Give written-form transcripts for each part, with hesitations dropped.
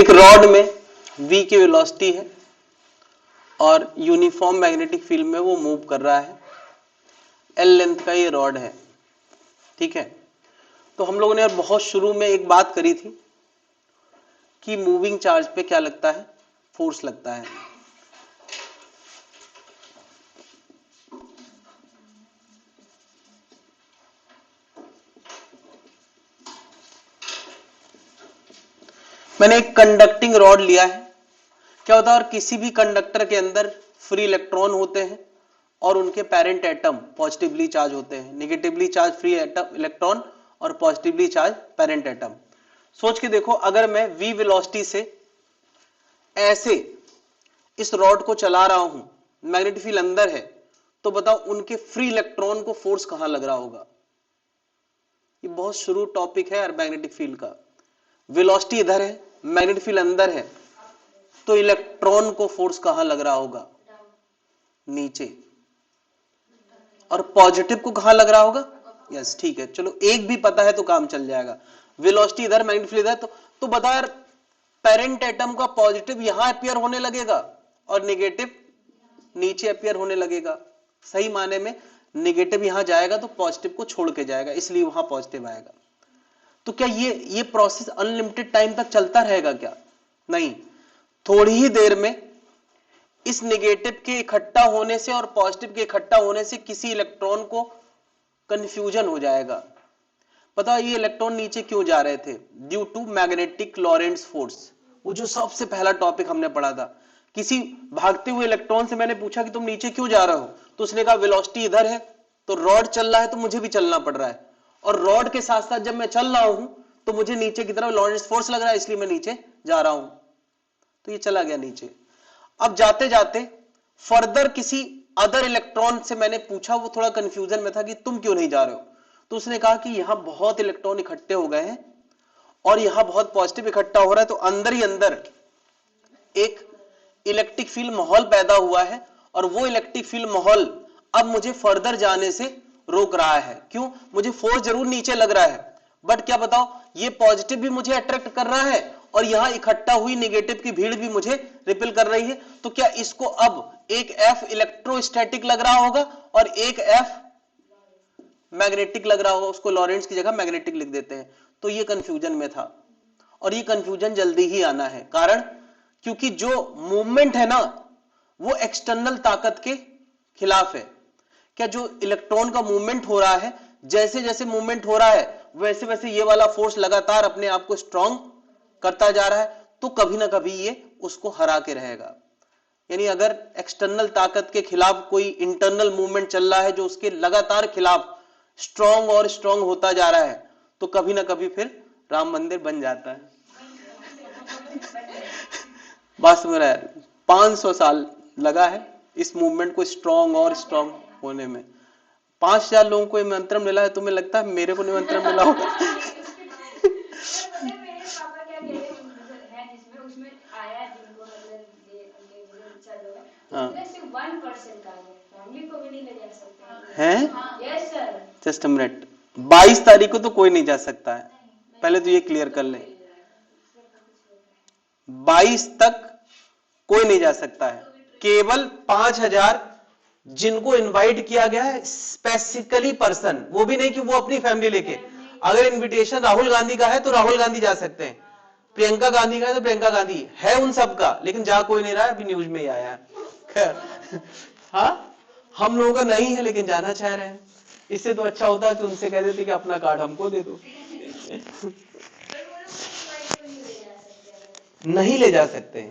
एक रॉड में v की वेलोसिटी है और यूनिफॉर्म मैग्नेटिक फील्ड में वो मूव कर रहा है, l लेंथ का ये रॉड है, ठीक है। तो हम लोगों ने बहुत शुरू में एक बात करी थी कि मूविंग चार्ज पे क्या लगता है, फोर्स लगता है। मैंने एक कंडक्टिंग रॉड लिया है, क्या होता है, और किसी भी कंडक्टर के अंदर फ्री इलेक्ट्रॉन होते हैं और उनके पेरेंट एटम पॉजिटिवली चार्ज होते हैं, negatively charge free atom electron और पॉजिटिवली चार्ज पेरेंट एटम। सोच के देखो, अगर मैं v वेलोसिटी से ऐसे इस रॉड को चला रहा हूं, मैग्नेटिक फील्ड अंदर है, तो बताओ उनके फ्री इलेक्ट्रॉन को फोर्स कहां लग रहा होगा। ये बहुत शुरू टॉपिक है यार मैग्नेटिक फील्ड का। वेलोसिटी इधर है, मैग्नेटिक फील्ड अंदर है, तो इलेक्ट्रॉन को फोर्स कहां लग रहा होगा, नीचे। और पॉजिटिव को कहां लग रहा होगा, यस, ठीक है, चलो एक भी पता है तो काम चल जाएगा। वेलोसिटी इधर, मैग्नेटिक फील्ड इधर, तो बता यार, पेरेंट एटम का पॉजिटिव यहां अपीयर होने लगेगा और नेगेटिव नीचे अपीयर होने लगेगा। सही माने में नेगेटिव यहां जाएगा तो पॉजिटिव को छोड़ के जाएगा, इसलिए वहां पॉजिटिव आएगा। तो क्या ये प्रोसेस अनलिमिटेड टाइम तक चलता रहेगा क्या? नहीं, थोड़ी ही देर में इस नेगेटिव के इकट्ठा होने से और पॉजिटिव के इकट्ठा होने से किसी इलेक्ट्रॉन को कंफ्यूजन हो जाएगा। पता ये इलेक्ट्रॉन नीचे क्यों जा रहे थे? Due to magnetic Lorentz force. वो जो सबसे पहला टॉपिक हमने पढ़ा था, किसी भागते हुए इलेक्ट्रॉन से मैंने पूछा कि तुम नीचे क्यों जा रहे हो, तो उसने कहा वेलोसिटी इधर है, तो रॉड चल रहा है तो मुझे भी चलना पड़ रहा है, और रॉड के साथ साथ जब मैं चल रहा हूं तो मुझे नीचे की तरफ लॉरेंट्ज फोर्स लग रहा है, इसलिए मैं नीचे जा रहा हूं। तो ये चला गया नीचे। अब जाते जाते फर्दर किसी अदर इलेक्ट्रॉन से मैंने पूछा, वो थोड़ा कंफ्यूजन में था कि तुम क्यों नहीं जा रहे हो, तो उसने कहा कि यहां बहुत इलेक्ट्रॉन इकट्ठे हो गए हैं और यहां बहुत पॉजिटिव इकट्ठा हो रहा है, तो अंदर ही अंदर एक इलेक्ट्रिक फील्ड माहौल पैदा हुआ है और वो इलेक्ट्रिक फील्ड माहौल अब मुझे फर्दर जाने से रोक रहा है। क्यों? मुझे फोर्स जरूर नीचे लग रहा है, बट क्या बताओ, ये पॉजिटिव भी मुझे अट्रैक्ट कर रहा है और यहां इकट्ठा हुई नेगेटिव की भीड़ भी मुझे रिपेल कर रही है। तो क्या इसको अब एक एफ इलेक्ट्रोस्टैटिक लग रहा होगा और एक एफ मैग्नेटिक लग रहा होगा, उसको लॉरेंट्ज की जगह मैग्नेटिक लिख देते हैं। तो ये कंफ्यूजन में था और ये कंफ्यूजन जल्दी ही आना है, कारण क्योंकि जो मूवमेंट है ना वो एक्सटर्नल ताकत के खिलाफ है। क्या जो इलेक्ट्रॉन का मूवमेंट हो रहा है, जैसे जैसे मूवमेंट हो रहा है वैसे वैसे ये वाला फोर्स लगातार अपने आप को स्ट्रांग करता जा रहा है, तो कभी ना कभी ये उसको हरा के रहेगा। यानी अगर एक्सटर्नल ताकत के खिलाफ कोई इंटरनल मूवमेंट चल रहा है जो उसके लगातार खिलाफ स्ट्रांग और स्ट्रांग होता जा रहा है, तो कभी ना कभी फिर राम मंदिर बन जाता है। बात समझ रहा है? 500 साल लगा है इस मूवमेंट को स्ट्रांग और स्ट्रांग होने में। 5000 लोगों को निमंत्रण मिला है, तुम्हें लगता है मेरे को निमंत्रण मिला होगा? जस्ट अ मिनट, 22 तारीख को तो कोई नहीं जा सकता है, पहले तो ये क्लियर कर ले। 22 तक कोई नहीं जा सकता है, केवल 5000 जिनको इनवाइट किया गया है, स्पेसिफिकली पर्सन, वो भी नहीं कि वो अपनी फैमिली लेके। अगर इनविटेशन राहुल गांधी का है तो राहुल गांधी जा सकते हैं, प्रियंका गांधी का है तो प्रियंका गांधी है, उन सब का, लेकिन जा कोई नहीं रहा है, अभी न्यूज में ही आया है। खैर, हाँ, हम लोगों का नहीं है लेकिन जाना चाह रहे हैं। इससे तो अच्छा होता है कि उनसे कह देते कि अपना कार्ड हमको दे दो। नहीं ले जा सकते,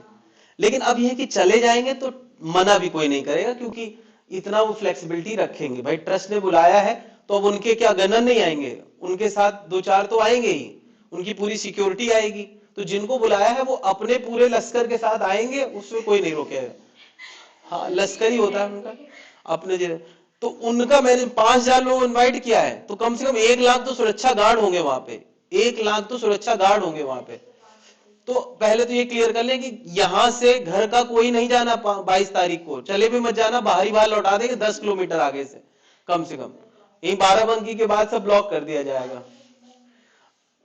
लेकिन अब यह कि चले जाएंगे तो मना भी कोई नहीं करेगा, क्योंकि इतना वो फ्लेक्सिबिलिटी रखेंगे। भाई ट्रस्ट ने बुलाया है तो अब उनके क्या गनर नहीं आएंगे, उनके साथ 2-4 तो आएंगे ही, उनकी पूरी सिक्योरिटी आएगी। तो जिनको बुलाया है वो अपने पूरे लश्कर के साथ आएंगे, उसमें कोई नहीं रोकेगा। हाँ, लश्कर ही होता है उनका अपने जगह। तो उनका मैंने 5000 लोग इन्वाइट किया है, तो कम से कम 1 लाख तो सुरक्षा गार्ड होंगे वहां पे, 1 लाख तो सुरक्षा गार्ड होंगे वहां पे। तो पहले तो ये क्लियर कर लें कि यहां से घर का कोई नहीं जाना 22 तारीख को, चले भी मत जाना, बाहरी बाहर लौटा देंगे 10 किलोमीटर आगे से कम। यही बाराबंकी के बाद सब ब्लॉक कर दिया जाएगा।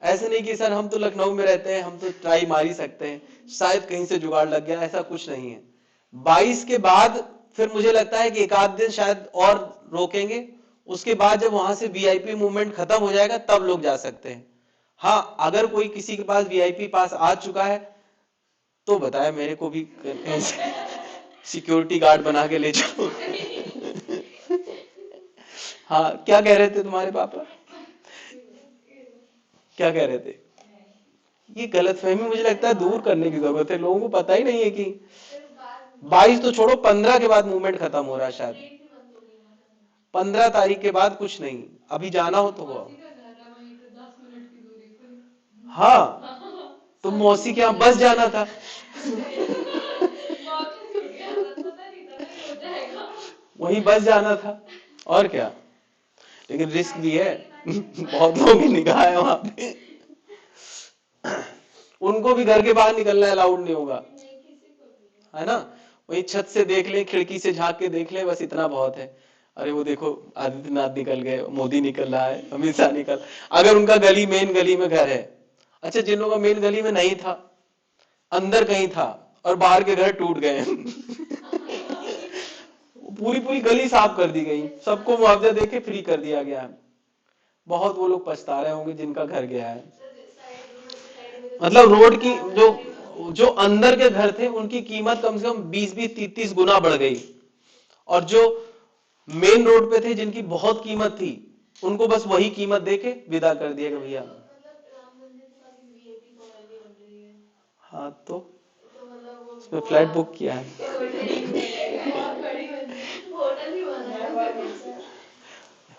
ऐसे नहीं कि सर हम तो लखनऊ में रहते हैं, हम तो ट्राई मार ही सकते हैं, शायद कहीं से जुगाड़ लग गया, ऐसा कुछ नहीं है। 22 के बाद फिर मुझे लगता है कि एक आध दिन शायद और रोकेंगे, उसके बाद जब वहां से वीआईपी मूवमेंट खत्म हो जाएगा तब लोग जा सकते हैं। हाँ, अगर कोई किसी के पास वीआईपी पास आ चुका है तो बताया, मेरे को भी सिक्योरिटी गार्ड बना के ले जाओ। हाँ, क्या कह रहे थे तुम्हारे पापा, क्या कह रहे थे? ये गलतफहमी मुझे लगता है दूर करने की जरूरत है, लोगों को पता ही नहीं है कि 22 तो छोड़ो, 15 के बाद मूवमेंट खत्म हो रहा है शायद, 15 तारीख के बाद कुछ नहीं, अभी जाना हो तो वो। हाँ, तो मौसी के यहाँ बस जाना था। वही बस जाना था और क्या, लेकिन रिस्क भी है। बहुत लोगों की निगाह है वहां पे, उनको भी घर के बाहर निकलना अलाउड नहीं होगा, है ना। वही छत से देख ले, खिड़की से झांक के देख ले, बस इतना बहुत है। अरे वो देखो आदित्यनाथ निकल गए, मोदी निकल रहा है, अमित शाह निकल, अगर उनका गली मेन गली में घर है। अच्छा, जिन लोगों का मेन गली में नहीं था, अंदर कहीं था और बाहर के घर टूट गए, पूरी पूरी गली साफ कर दी गई, सबको मुआवजा देके फ्री कर दिया गया। बहुत वो लोग पछता रहे होंगे जिनका घर गया है। मतलब रोड की जो जो अंदर के घर थे उनकी कीमत कम से कम 20-20, 30-30 गुना बढ़ गई, और जो मेन रोड पे थे जिनकी बहुत कीमत थी उनको बस वही कीमत देके विदा कर दिया भैया। हाँ, तो उसमें फ्लैट बुक किया है।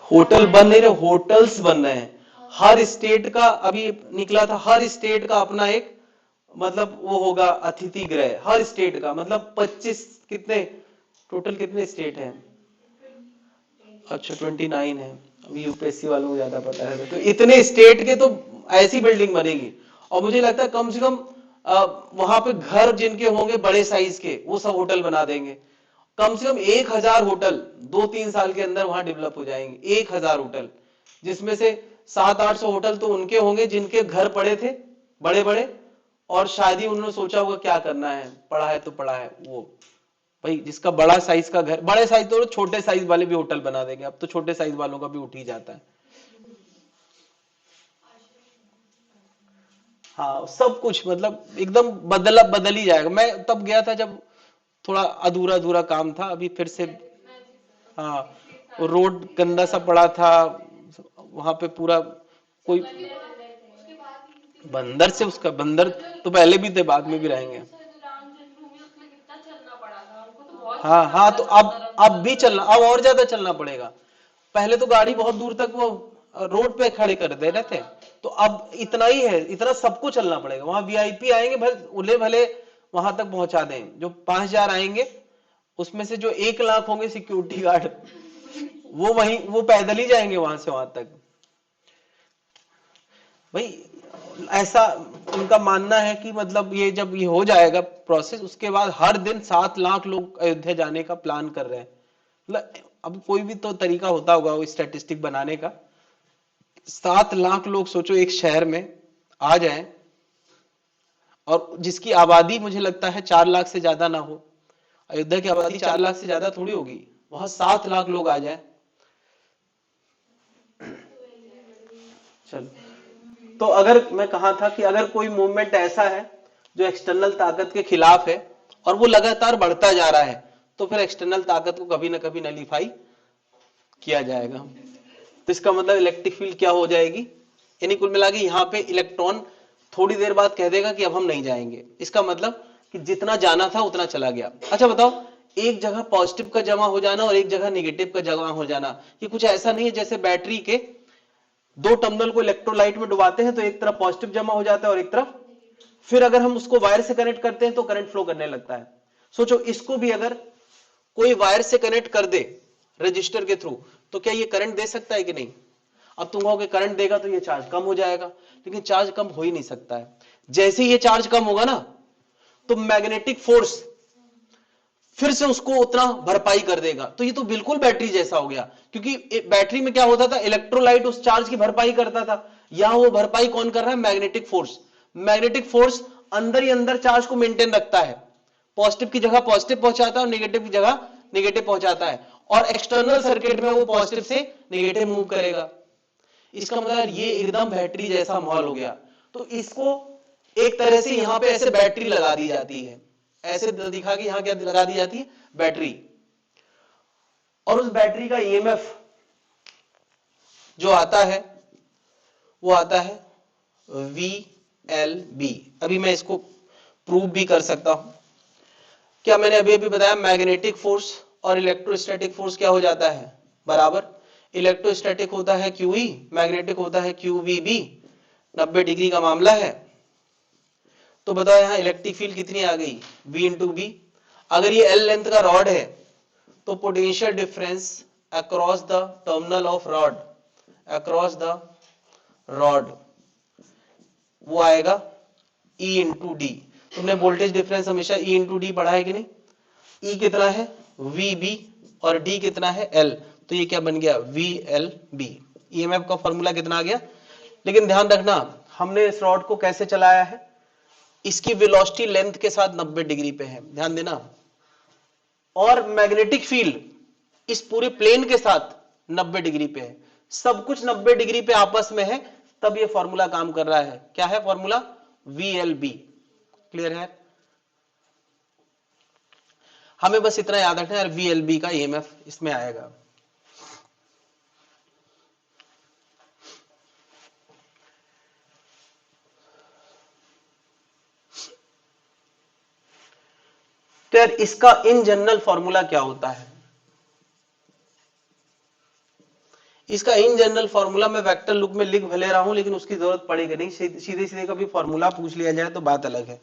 होटल बन नहीं रहे, होटल्स बन रहे हैं। हर स्टेट का अभी निकला था, हर स्टेट का अपना एक मतलब वो होगा अतिथि गृह, हर स्टेट का, मतलब 25 कितने टोटल कितने स्टेट हैं? अच्छा 29 है, अभी यूपीएससी वालों को ज्यादा पता है। तो इतने स्टेट के तो ऐसी बिल्डिंग बनेगी, और मुझे लगता है कम से कम वहां पे घर जिनके होंगे बड़े साइज के वो सब होटल बना देंगे। कम से कम 1000 होटल 2-3 साल के अंदर वहां डेवलप हो जाएंगे, 1000 होटल, जिसमें से 700-800 होटल तो उनके होंगे जिनके घर पड़े थे बड़े बड़े, और शायद ही उन्होंने सोचा होगा क्या करना है, पढ़ा है तो पढ़ा है। वो भाई जिसका बड़ा साइज का घर, बड़े साइज तो छोटे साइज वाले भी होटल बना देंगे, अब तो छोटे साइज वालों का भी उठ ही जाता है। हाँ, सब कुछ मतलब एकदम बदल ही जाएगा। मैं तब गया था जब थोड़ा अधूरा अधूरा काम था, अभी फिर से। हाँ, वो रोड गंदा सा पड़ा था वहां पे पूरा, कोई बंदर से, उसका बंदर तो पहले भी थे, बाद में भी रहेंगे। हाँ हाँ, तो अब भी चलना, अब और ज्यादा चलना पड़ेगा। पहले तो गाड़ी बहुत दूर तक वो रोड पे खड़े कर दे रहे थे, तो अब इतना ही है, इतना सबको चलना पड़ेगा। वहां वीआईपी आएंगे, भले उन्हें भले वहां तक पहुंचा दें, जो 5000 आएंगे उसमें से जो 1 लाख होंगे सिक्योरिटी गार्ड, वो पैदल ही जाएंगे वहां से वहां तक। भाई ऐसा उनका मानना है कि मतलब ये जब ये हो जाएगा प्रोसेस, उसके बाद हर दिन 7 लाख लोग अयोध्या जाने का प्लान कर रहे हैं। मतलब अब कोई भी तो तरीका होता होगा वो स्टैटिस्टिक बनाने का। 7 लाख लोग सोचो एक शहर में आ जाएं, और जिसकी आबादी मुझे लगता है 4 लाख से ज्यादा ना हो। अयोध्या की आबादी 4 लाख से ज्यादा थोड़ी होगी, वहां 7 लाख लोग आ जाए। चलो, तो अगर मैं कहा था कि अगर कोई मूवमेंट ऐसा है जो एक्सटर्नल ताकत के खिलाफ है और वो लगातार बढ़ता जा रहा है, तो फिर एक्सटर्नल ताकत को कभी ना कभी नलीफाई किया जाएगा। तो इसका मतलब इलेक्ट्रिक फील्ड क्या हो जाएगी, यानी कुल मिला के यहाँ पे इलेक्ट्रॉन थोड़ी देर बाद कह देगा कि अब हम नहीं जाएंगे। इसका मतलब कि जितना जाना था उतना चला गया। अच्छा बताओ, एक जगह पॉजिटिव का जमा हो जाना और एक जगह निगेटिव का जमा हो जाना, ये कुछ ऐसा नहीं है जैसे बैटरी के 2 टर्मिनल को इलेक्ट्रोलाइट में डुबाते हैं तो एक तरफ पॉजिटिव जमा हो जाता है और एक तरफ, फिर अगर हम उसको वायर से कनेक्ट करते हैं तो करंट फ्लो करने लगता है। सोचो इसको भी अगर कोई वायर से कनेक्ट कर दे रजिस्टर के थ्रू, तो क्या ये करंट दे सकता है कि नहीं? अब तुम कहोगे करंट देगा तो ये चार्ज कम हो जाएगा, लेकिन चार्ज कम हो ही नहीं सकता है। जैसे ही ये चार्ज कम होगा ना, तो मैग्नेटिक फोर्स फिर से उसको उतना भरपाई कर देगा। तो ये तो बिल्कुल बैटरी जैसा हो गया, क्योंकि बैटरी में क्या होता था, इलेक्ट्रोलाइट उस चार्ज की भरपाई करता था, यहां वो भरपाई कौन कर रहा है? Magnetic force. मैग्नेटिक फोर्स अंदर ही अंदर चार्ज को मेंटेन रखता है, पॉजिटिव की जगह पॉजिटिव पहुंचाता है और नेगेटिव की जगह नेगेटिव पहुंचाता है, और एक्सटर्नल सर्किट में वो पॉजिटिव से नेगेटिव मूव करेगा। इसका मतलब ये एकदम बैटरी जैसा माहौल हो गया। तो इसको एक तरह से यहां पे ऐसे बैटरी लगा दी जाती है, ऐसे दिखा के यहां क्या लगा दी जाती है? बैटरी। और उस बैटरी का ईएमएफ जो आता है वो आता है VLB। अभी मैं इसको प्रूव भी कर सकता हूं। क्या मैंने अभी अभी बताया? मैग्नेटिक फोर्स और इलेक्ट्रोस्टैटिक फोर्स क्या हो जाता है? बराबर। इलेक्ट्रोस्टैटिक होता है QE, मैग्नेटिक होता है QVB। 90 डिग्री का मामला है। तो बताओ यहां इलेक्ट्रिक फील्ड कितनी आ गई? V into B. अगर ये L लेंथ का रॉड है तो potential difference across the terminal of rod, across the rod, वो आएगा E इंटू डी। तुमने वोल्टेज डिफरेंस हमेशा E इंटू डी पढ़ा है कि नहीं? E कितना है? VB और D कितना है? L। तो ये क्या बन गया? VLB। EMF का फॉर्मूला कितना आ गया? लेकिन ध्यान रखना, हमने इस रॉड को कैसे चलाया है? इसकी वेलोसिटी लेंथ के साथ 90 डिग्री पे है, ध्यान देना। और मैग्नेटिक फील्ड इस पूरे प्लेन के साथ 90 डिग्री पे है, सब कुछ 90 डिग्री पे आपस में है, तब ये फॉर्मूला काम कर रहा है। क्या है फॉर्मूला? VLB। क्लियर है? हमें बस इतना याद रखना है, VLB का EMF इसमें आएगा। तो यार इसका इन जनरल फॉर्मूला क्या होता है? इसका इन जनरल फॉर्मूला मैं वेक्टर लुक में लिख भले रहा हूं, लेकिन उसकी जरूरत पड़ेगी नहीं। सीधे सीधे कभी फॉर्मूला पूछ लिया जाए तो बात अलग है।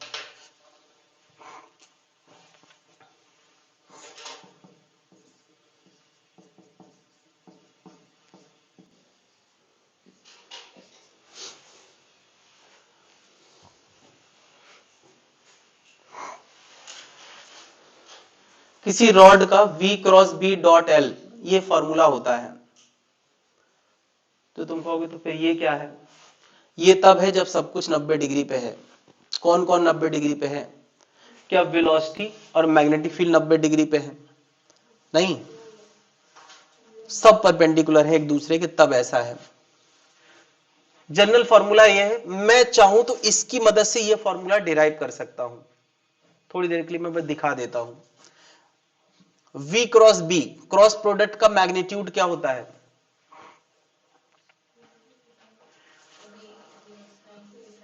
किसी रॉड का V cross B dot L ये फॉर्मूला होता है। तो तुम कहोगे तो फिर ये क्या है? ये तब है जब सब कुछ 90 डिग्री पे है। कौन कौन 90 डिग्री पे है? क्या वेलोसिटी और मैग्नेटिक फील्ड 90 डिग्री पे है? नहीं, सब परपेंडिकुलर है एक दूसरे के, तब ऐसा है। जनरल फॉर्मूला ये है, मैं चाहूं तो इसकी मदद से ये फॉर्मूला डिराइव कर सकता हूं। थोड़ी देर के लिए मैं बस दिखा देता हूं। V cross B, cross product का मैग्नीट्यूड क्या होता है?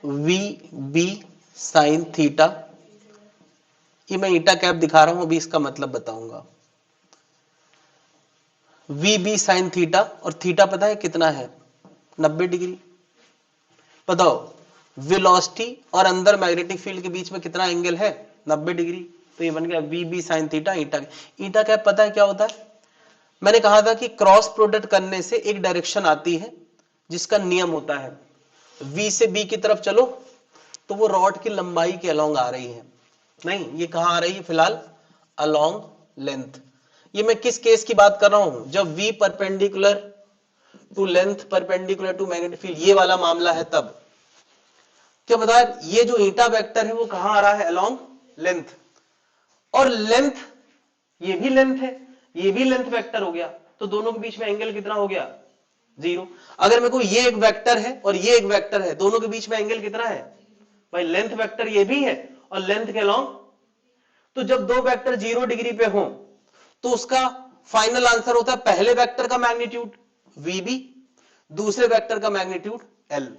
VB sine theta. ये मैं ईटा कैप दिखा रहा हूं, अभी इसका मतलब बताऊंगा। VB साइन थीटा, और थीटा पता है कितना है? 90 डिग्री। बताओ वेलोसिटी और अंदर मैग्नेटिक फील्ड के बीच में कितना एंगल है? 90 डिग्री। तो ये बन गया VB साइन थीटा। ईटा कैप पता है क्या होता है? मैंने कहा था कि क्रॉस प्रोडक्ट करने से एक डायरेक्शन आती है जिसका नियम होता है, V से B की तरफ चलो तो वो रॉड की लंबाई के अलोंग आ रही है। नहीं, ये कहां आ रही है फिलहाल? Along length. ये मैं किस केस की बात कर रहा हूं? जब V perpendicular to length, perpendicular to magnetic field, ये वाला मामला है तब। क्या बता, ये जो ईटा वेक्टर है वो कहां आ रहा है? Along length. और लेंथ, ये भी लेंथ है, ये भी लेंथ वेक्टर हो गया, तो दोनों के बीच में एंगल कितना हो गया? 0। अगर मेरे को ये एक वेक्टर है और ये एक वेक्टर है, दोनों के बीच में एंगल कितना है? भाई लेंथ वेक्टर ये भी है और लेंथ के अलोंग, तो जब दो वेक्टर 0 डिग्री पे हो तो उसका फाइनल आंसर होता है पहले वेक्टर का मैग्नीट्यूड VB, दूसरे वेक्टर का मैग्नीट्यूड L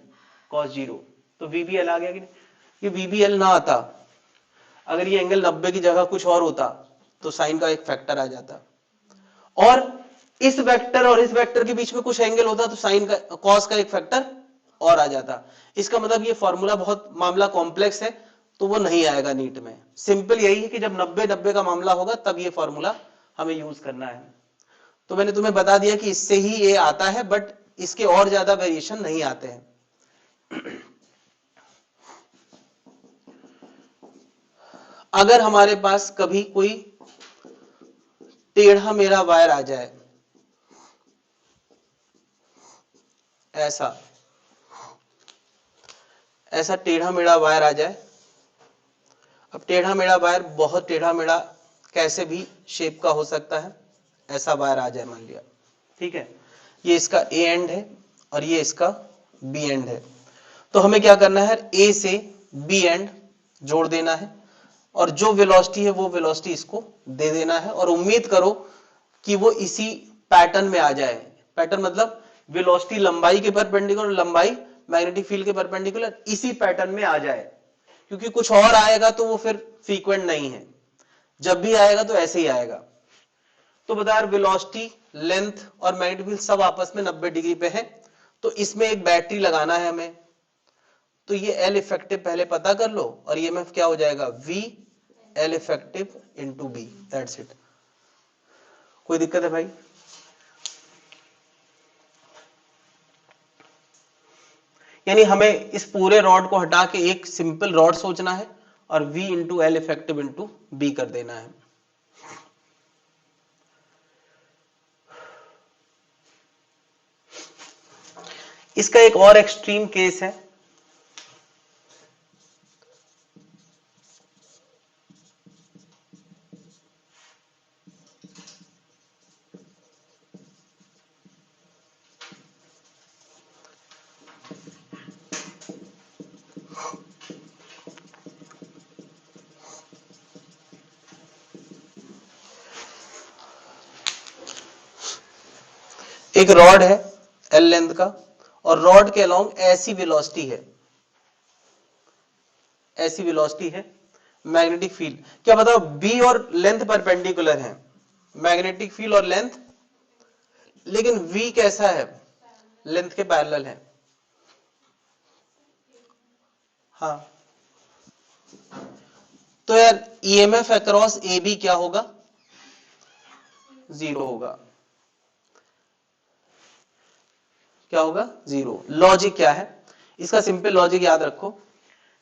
cos 0। तो VBL आ गया कि नहीं? ये VBL ना आता, अगर ये एंगल 90 की जगह कुछ और होता तो साइन का एक फैक्टर आ जाता, और इस वेक्टर और इस वेक्टर के बीच में कुछ एंगल होता तो साइन का, कॉस का एक फैक्टर और आ जाता। इसका मतलब ये फॉर्मूला बहुत मामला कॉम्प्लेक्स है, तो वो नहीं आएगा नीट में। सिंपल यही है कि जब 90-90 का मामला होगा तब ये फॉर्मूला हमें यूज करना है। तो मैंने तुम्हें बता दिया कि इससे ही ये आता है, बट इसके और ज्यादा वेरिएशन नहीं आते हैं। अगर हमारे पास कभी कोई टेढ़ा मेढ़ा वायर आ जाए ऐसा, ऐसा टेढ़ा मेढ़ा वायर आ जाए। अब टेढ़ा मेढ़ा वायर बहुत टेढ़ा मेढ़ा कैसे भी शेप का हो सकता है, ऐसा वायर आ जाए मान लिया, ठीक है। ये इसका ए एंड है और ये इसका बी एंड है। तो हमें क्या करना है, ए से बी एंड जोड़ देना है और जो वेलोसिटी है वो वेलोसिटी इसको दे देना है और उम्मीद करो कि वो इसी पैटर्न में आ जाए। पैटर्न मतलब वेलोसिटी लंबाई के परपेंडिकुलर, लंबाई मैग्नेटिक फील्ड के परपेंडिकुलर, इसी पैटर्न में आ जाए। क्योंकि कुछ और आएगा तो वो फिर फ्रीक्वेंट नहीं है, जब भी आएगा तो ऐसे ही आएगा। तो बता यार वेलोसिटी, लेंथ और मैग्नेटिक फील्ड सब आपस में 90 डिग्री पे है, तो इसमें एक बैटरी लगाना है हमें। तो ये एल इफेक्टिव पहले पता कर लो और ईएमएफ क्या हो जाएगा, V L effective into B, that's it. कोई दिक्कत है भाई? यानी हमें इस पूरे रॉड को हटा के एक सिंपल रॉड सोचना है और V into L effective into B कर देना है। इसका एक और एक्सट्रीम केस है, एक रॉड है एल लेंथ का और रॉड के अलोंग ऐसी वेलोसिटी है, ऐसी वेलोसिटी है, मैग्नेटिक फील्ड क्या बताओ, बी और लेंथ परपेंडिकुलर है, मैग्नेटिक फील्ड और लेंथ, लेकिन वी कैसा है, लेंथ के पैरेलल है। हाँ तो यार ईएमएफ अक्रॉस ए बी क्या होगा, 0 होगा। क्या होगा, 0। लॉजिक क्या है इसका, सिंपल लॉजिक याद रखो।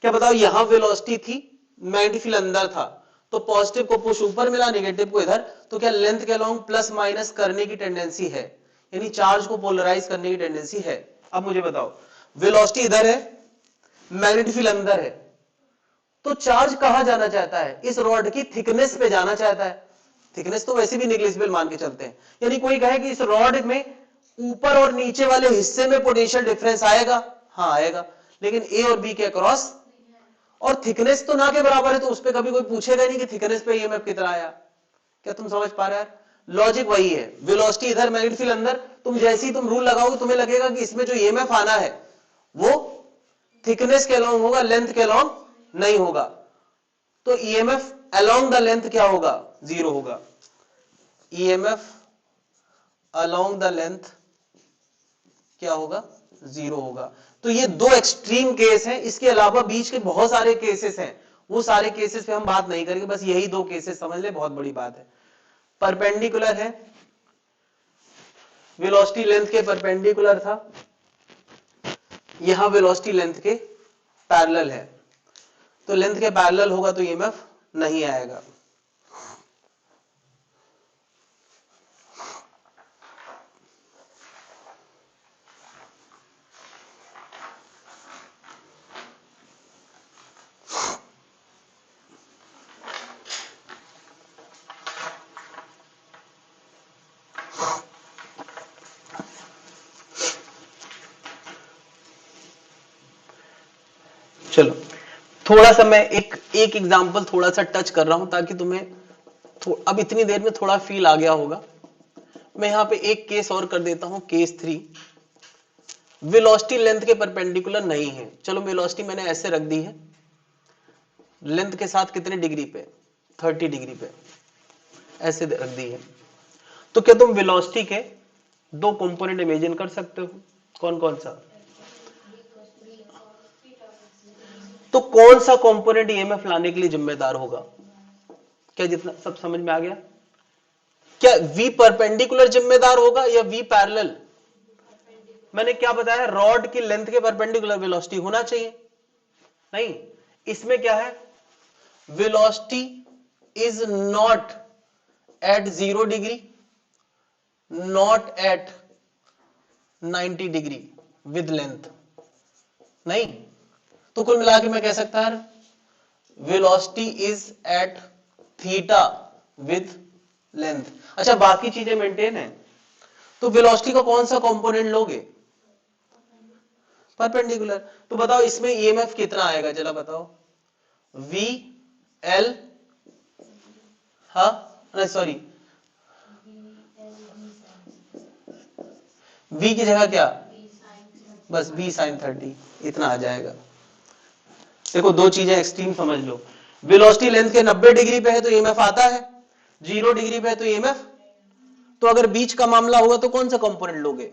क्या बताओ, यहां वेलोसिटी थी, मैग्नेटिक फील्ड अंदर था, तो पॉजिटिव को पुश ऊपर मिला, नेगेटिव को इधर, तो क्या लेंथ के अलोंग प्लस माइनस करने की टेंडेंसी है, यानी चार्ज को पोलराइज करने की टेंडेंसी है। अब मुझे बताओ, वेलोसिटी इधर है, मैग्नेटिक फील्ड अंदर है, तो चार्ज कहां जाना चाहता है, इस रॉड की थिकनेस पे जाना चाहता है। थिकनेस तो वैसे भी निग्लिजिबल मान के चलते हैं, यानी कोई कहे कि इस रॉड में ऊपर और नीचे वाले हिस्से में पोटेंशियल डिफरेंस आएगा, हाँ आएगा, लेकिन ए और बी के अक्रॉस, और थिकनेस तो ना के बराबर है, तो उस पर कभी कोई पूछेगा नहीं कि थिकनेस पे ईएमएफ कितना आया। क्या तुम समझ पा रहे हैं? लॉजिक वही है, वेलोसिटी इधर, मैग्नेटिक फील्ड अंदर, तुम जैसे ही तुम रूल लगाओगे तुम्हें लगेगा कि इसमें जो ईएमएफ आना है वो थिकनेस के अलोंग होगा, लेंथ के अलोंग नहीं होगा। तो ईएमएफ अलोंग द लेंथ क्या होगा, 0 होगा। ईएमएफ अलोंग द लेंथ क्या होगा, 0 होगा। तो ये दो एक्सट्रीम केस हैं, इसके अलावा बीच के बहुत सारे केसेस हैं, वो सारे केसेस पे हम बात नहीं करेंगे, बस यही दो केसेस समझ ले, बहुत बड़ी बात है। परपेंडिकुलर है, वेलोसिटी लेंथ के परपेंडिकुलर था, यहां वेलोसिटी लेंथ के पैरेलल है, तो लेंथ के पैरेलल होगा तो ईएमएफ नहीं आएगा। चलो थोड़ा सा मैं एक एग्जांपल थोड़ा सा टच कर रहा हूं ताकि तुम्हें अब इतनी देर में थोड़ा फील आ गया होगा। मैं यहां पे एक केस और कर देता हूं, केस 3। वेलोसिटी लेंथ के परपेंडिकुलर नहीं है, चलो वेलोसिटी मैंने ऐसे रख दी है, लेंथ के साथ कितने डिग्री पे, 30 डिग्री पे ऐसे रख दी है। तो क्या तुम वेलोसिटी के दो कंपोनेंट इमेजिन कर सकते हो, कौन कौन सा? तो कौन सा कंपोनेंट ईएमएफ लाने के लिए जिम्मेदार होगा? क्या जितना सब समझ में आ गया? क्या वी परपेंडिकुलर जिम्मेदार होगा या वी पैरेलल? मैंने क्या बताया, रॉड की लेंथ के परपेंडिकुलर वेलोसिटी होना चाहिए, नहीं, इसमें क्या है, velocity is not at 0 degree, not at 90 degree with length, नहीं, तो कुल मिला के मैं कह सकता है velocity is at theta with length. अच्छा बाकी चीजें मेंटेन है, तो वेलोसिटी का कौन सा कंपोनेंट लोगे? परपेंडिकुलर। तो बताओ इसमें ईएमएफ कितना आएगा, जरा बताओ। वी एल, हाँ सॉरी, v की जगह क्या, बस v sin 30, इतना आ जाएगा। देखो दो चीजें एक्सट्रीम समझ लो, वेलोसिटी लेंथ के 90 डिग्री पे है तो ईएमएफ आता है, 0 डिग्री पे है तो ईएमएफ, तो अगर बीच का मामला होगा तो कौन सा कंपोनेंट लोगे?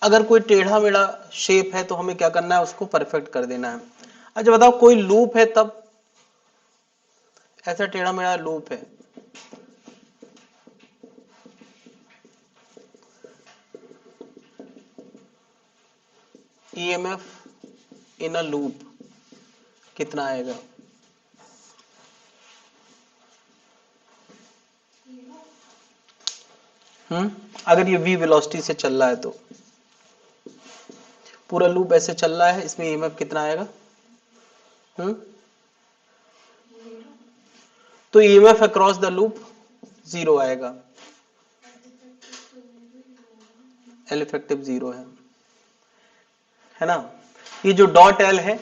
अगर कोई टेढ़ा मेढ़ा शेप है तो हमें क्या करना है, उसको परफेक्ट कर देना है। अच्छा बताओ कोई लूप है तब, ऐसा टेढ़ा मेढ़ा लूप है, ईएमएफ इन अ लूप कितना आएगा? अगर ये v वेलोसिटी से चल रहा है तो पूरा लूप ऐसे चल रहा है, इसमें ईएमएफ कितना आएगा? तो ईएमएफ अक्रॉस द लूप 0 आएगा, एल इफेक्टिव 0 है ना। ये जो डॉट एल है,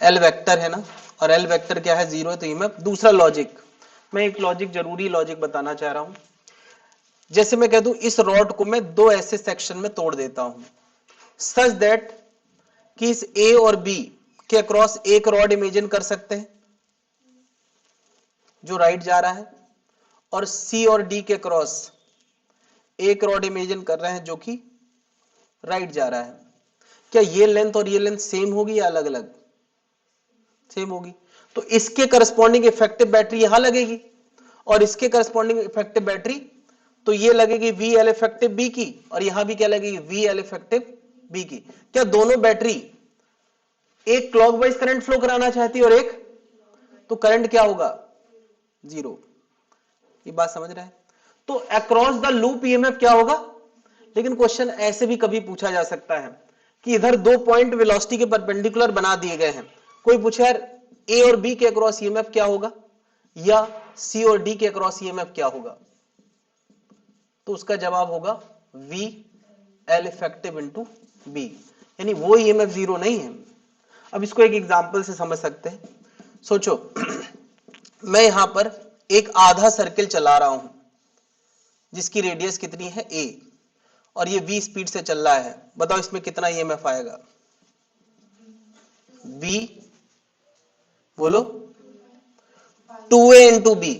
एल वेक्टर है ना, और एल वेक्टर क्या है, 0 है, तो ईएमएफ। दूसरा लॉजिक, मैं एक लॉजिक, जरूरी लॉजिक बताना चाह रहा हूं। जैसे मैं कह दूं इस रॉड को मैं दो ऐसे सेक्शन में तोड़ देता हूं, सच दैट कि इस ए और बी के अक्रॉस एक रॉड इमेजिन कर सकते हैं जो राइट जा रहा है, और सी और डी के क्रॉस एक रॉड इमेजिन कर रहे हैं जो कि राइट जा रहा है। क्या ये लेंथ और ये लेंथ सेम होगी या अलग अलग? सेम होगी। तो इसके करस्पॉन्डिंग इफेक्टिव बैटरी यहां लगेगी, और इसके करस्पॉन्डिंग इफेक्टिव बैटरी तो ये लगेगी वी एल इफेक्टिव बी की, और यहां भी क्या लगेगी, वी एल इफेक्टिव बी की। क्या दोनों बैटरी एक क्लॉकवाइज करंट फ्लो कराना चाहती है और एक, तो करंट क्या होगा, 0। ये बात समझ रहे हैं? तो अक्रॉस द लूप ईएमएफ क्या होगा? लेकिन क्वेश्चन ऐसे भी कभी पूछा जा सकता है कि इधर दो पॉइंट वेलोसिटी के परपेंडिकुलर बना दिए गए हैं, कोई पूछे यार ए और बी के अक्रॉस ईएमएफ क्या होगा, या सी और डी के अक्रॉस ईएमएफ क्या होगा, तो उसका जवाब होगा V L effective into B, यानी वो ईएमएफ 0 नहीं है। अब इसको एक एग्जांपल से समझ सकते हैं। सोचो मैं यहां पर एक आधा सर्किल चला रहा हूं जिसकी रेडियस कितनी है a, और ये v स्पीड से चल रहा है, बताओ इसमें कितना ईएमएफ आएगा? v, बोलो, 2a इंटू बी।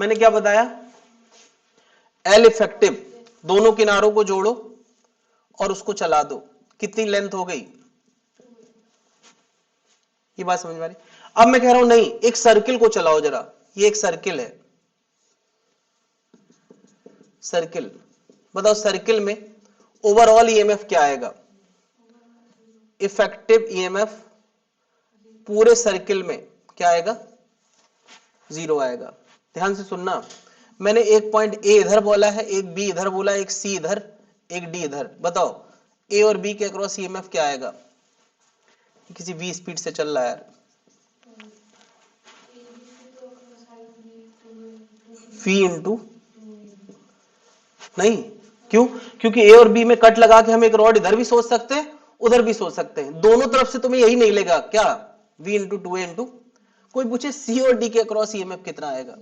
मैंने क्या बताया, L इफेक्टिव दोनों किनारों को जोड़ो और उसको चला दो, कितनी लेंथ हो गई? ये बात समझ में आ रही? अब मैं कह रहा हूं नहीं, एक सर्किल को चलाओ जरा, ये एक सर्किल है, सर्किल, बताओ सर्किल में ओवरऑल ईएमएफ क्या आएगा? इफेक्टिव ईएमएफ पूरे सर्किल में क्या आएगा, 0 आएगा। ध्यान से सुनना, मैंने एक पॉइंट ए इधर बोला है, एक बी इधर बोला, एक सी इधर, एक डी इधर। बताओ ए और बी के अक्रॉस ईएमएफ क्या आएगा? किसी v स्पीड से चल रहा है, v इंटू नहीं, क्यों? क्योंकि ए और बी में कट लगा के हम एक रॉड इधर भी सोच सकते हैं, उधर भी सोच सकते हैं, दोनों तरफ से तुम्हें यही नहीं लेगा क्या, v इंटू 2a इंटू। कोई पूछे सी और डी के अक्रॉस ईएमएफ कितना आएगा?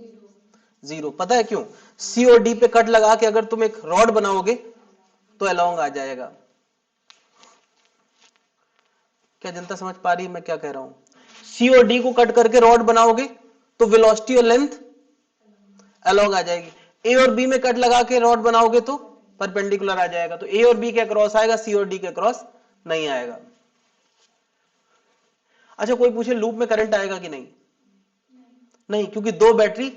0। पता है क्यों? सी और डी पे कट लगा के अगर तुम एक रॉड बनाओगे तो अलोंग आ जाएगा। क्या जनता समझ पा रही है मैं क्या कह रहा हूं? सी और डी को कट करके रॉड बनाओगे तो वेलोसिटी और लेंथ अलोंग आ जाएगी। ए और बी में कट लगा के रॉड बनाओगे तो परपेंडिकुलर आ जाएगा। तो ए और बी के क्रॉस आएगा, सी और डी के क्रॉस नहीं आएगा। अच्छा कोई पूछे लूप में करंट आएगा कि नहीं? नहीं, क्योंकि दो बैटरी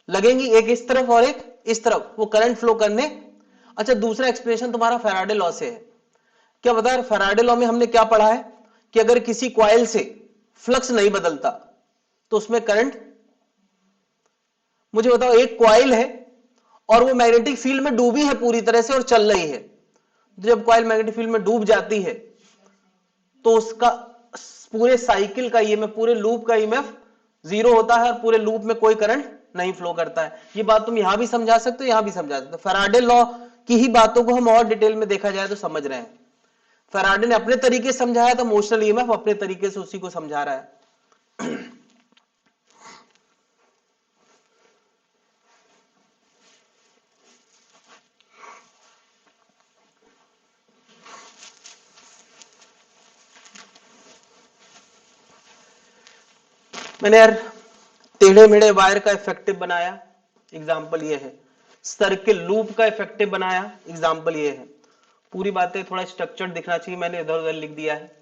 लगेंगी, एक इस तरफ और एक इस तरफ, वो करंट फ्लो करने। अच्छा दूसरा एक्सप्रेशन तुम्हारा फैराडे लॉ से है। क्या बता रहे? फैराडे लॉ में हमने क्या पढ़ा है कि अगर किसी कॉइल से फ्लक्स नहीं बदलता तो उसमें करंट। मुझे बताओ एक कॉइल है और वो मैग्नेटिक फील्ड में डूबी है पूरी तरह से और चल रही है, तो जब कॉइल मैग्नेटिक फील्ड में डूब जाती है तो उसका पूरे साइकिल का ईएमएफ, पूरे लूप का ईएमएफ 0 होता है और पूरे लूप में कोई करंट नहीं फ्लो करता है। ये बात तुम यहां भी समझा सकते हो, यहां भी समझा सकते हो। फैराडे लॉ की ही बातों को हम और डिटेल में देखा जाए तो समझ रहे हैं। फैराडे ने अपने तरीके से समझाया था, मोशनल ईएमएफ अपने तरीके से उसी को समझा रहा है। मैंने यार टेढ़े मेढ़े वायर का इफेक्टिव बनाया, एग्जाम्पल ये है। सर्किल लूप का इफेक्टिव बनाया, एग्जाम्पल ये है। पूरी बातें थोड़ा स्ट्रक्चर्ड दिखना चाहिए, मैंने इधर उधर लिख दिया है।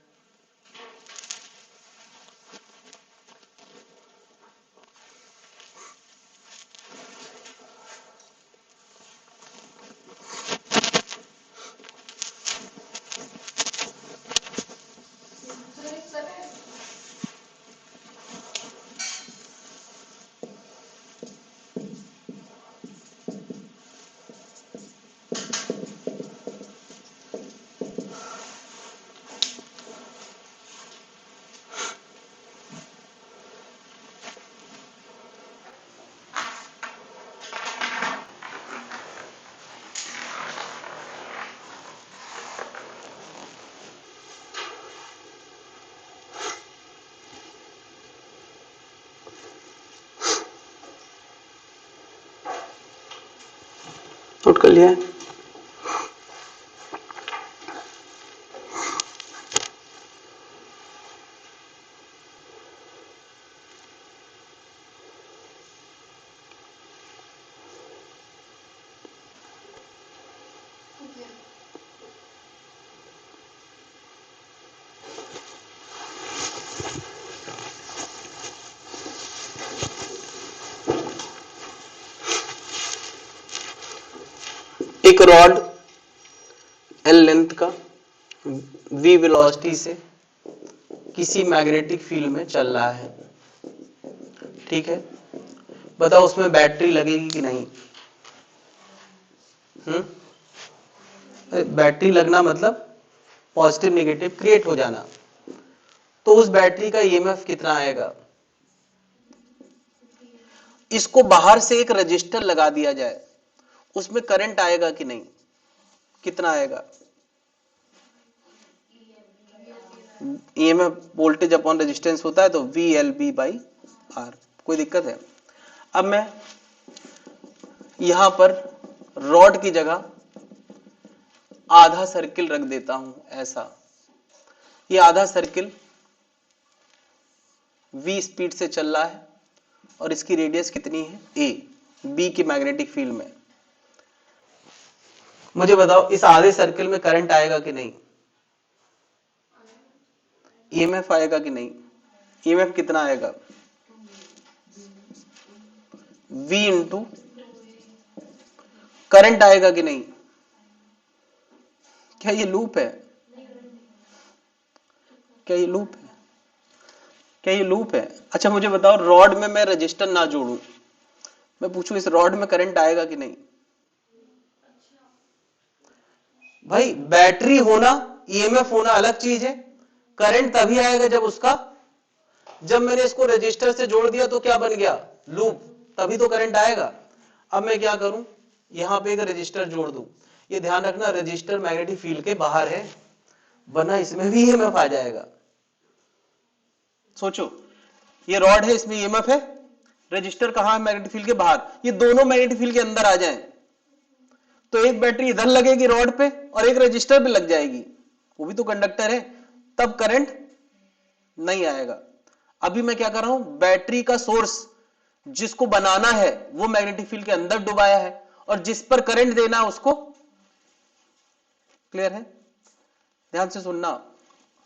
नोट कर लिया है? एक रॉड एल लेंथ का v वेलोसिटी से किसी मैग्नेटिक फील्ड में चल रहा है, ठीक है। बताओ उसमें बैटरी लगेगी कि नहीं? बैटरी लगना मतलब पॉजिटिव नेगेटिव क्रिएट हो जाना। तो उस बैटरी का ईएमएफ कितना आएगा? इसको बाहर से एक रजिस्टर लगा दिया जाए, उसमें करंट आएगा कि नहीं? कितना आएगा? ईएमएफ वोल्टेज अपॉन रेजिस्टेंस होता है, तो VLB बाई आर। कोई दिक्कत है? अब मैं यहां पर रॉड की जगह आधा सर्किल रख देता हूं ऐसा। ये आधा सर्किल v स्पीड से चल रहा है और इसकी रेडियस कितनी है? a, b की मैग्नेटिक फील्ड में। मुझे बताओ इस आधे सर्किल में करंट आएगा कि नहीं? ईएमएफ आएगा कि नहीं? ईएमएफ कितना आएगा? v इंटू करंट आएगा कि नहीं? क्या ये लूप है? क्या ये लूप है? क्या ये लूप है? अच्छा मुझे बताओ, रॉड में मैं रजिस्टर ना जोड़ूं, मैं पूछूं इस रॉड में करंट आएगा कि नहीं? भाई बैटरी होना, ईएमएफ होना अलग चीज है। करंट तभी आएगा जब मैंने इसको रजिस्टर से जोड़ दिया तो क्या बन गया? लूप, तभी तो करंट आएगा। अब मैं क्या करूं, यहां पे एक रजिस्टर जोड़ दूं। ये ध्यान रखना, रजिस्टर मैग्नेटिक फील्ड के बाहर है, वरना इसमें भी ईएमएफ आ जाएगा। सोचो, ये रॉड है, इसमें ईएमएफ है, रजिस्टर कहां है? मैग्नेटिक फील्ड के बाहर। ये दोनों मैग्नेटिक फील्ड के अंदर आ जाएं तो एक बैटरी इधर लगेगी रॉड पे और एक रजिस्टर पे लग जाएगी, वो भी तो कंडक्टर है, तब करंट नहीं आएगा। अभी मैं क्या कर रहा हूं, बैटरी का सोर्स जिसको बनाना है वो मैग्नेटिक फील्ड के अंदर डुबाया है और जिस पर करंट देना है उसको, क्लियर है? ध्यान से सुनना,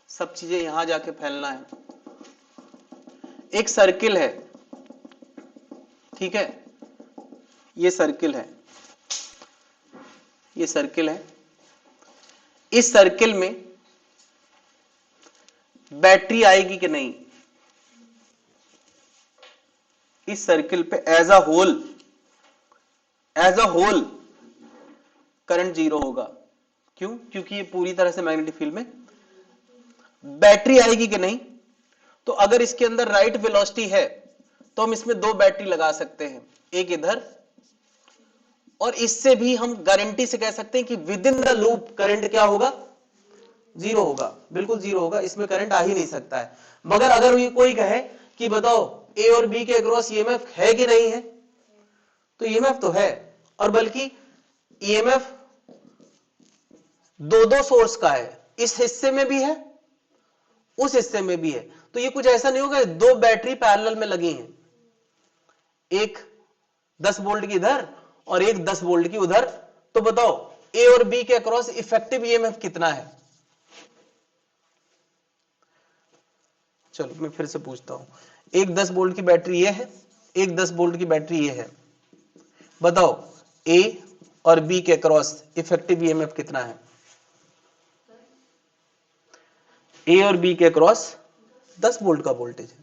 सब चीजें यहां जाके फैलना है। एक सर्किल है, ठीक है, ये सर्किल है, ये सर्किल है। इस सर्किल में बैटरी आएगी कि नहीं? इस सर्किल पे as a whole current zero होगा। क्यों? क्योंकि ये पूरी तरह से मैग्नेटिक फील्ड में। बैटरी आएगी कि नहीं? तो अगर इसके अंदर राइट वेलोसिटी है तो हम इसमें दो बैटरी लगा सकते हैं, एक इधर, और इससे भी हम गारंटी से कह सकते हैं कि with in the loop current क्या होगा? जीरो होगा, बिल्कुल जीरो होगा, इसमें करंट आ ही नहीं सकता है। मगर अगर ये कोई कहे कि बताओ ए और बी के अक्रॉस ईएमएफ है कि नहीं है, तो ईएमएफ तो है, और बल्कि ईएमएफ दो सोर्स का है, इस हिस्से में भी है, उस हिस्से में भी है। तो ये कुछ ऐसा नहीं होगा दो बैटरी पैरेलल में लगी हैं, एक 10 वोल्ट की इधर और एक 10 वोल्ट की उधर, तो बताओ ए और बी के अक्रॉस इफेक्टिव ईएमएफ कितना है? चलो मैं फिर से पूछता हूं, एक 10 वोल्ट की बैटरी ये है, एक 10 वोल्ट की बैटरी ये है, बताओ ए और बी के अक्रॉस इफेक्टिव ईएमएफ कितना है? ए और बी के अक्रॉस 10 वोल्ट का वोल्टेज है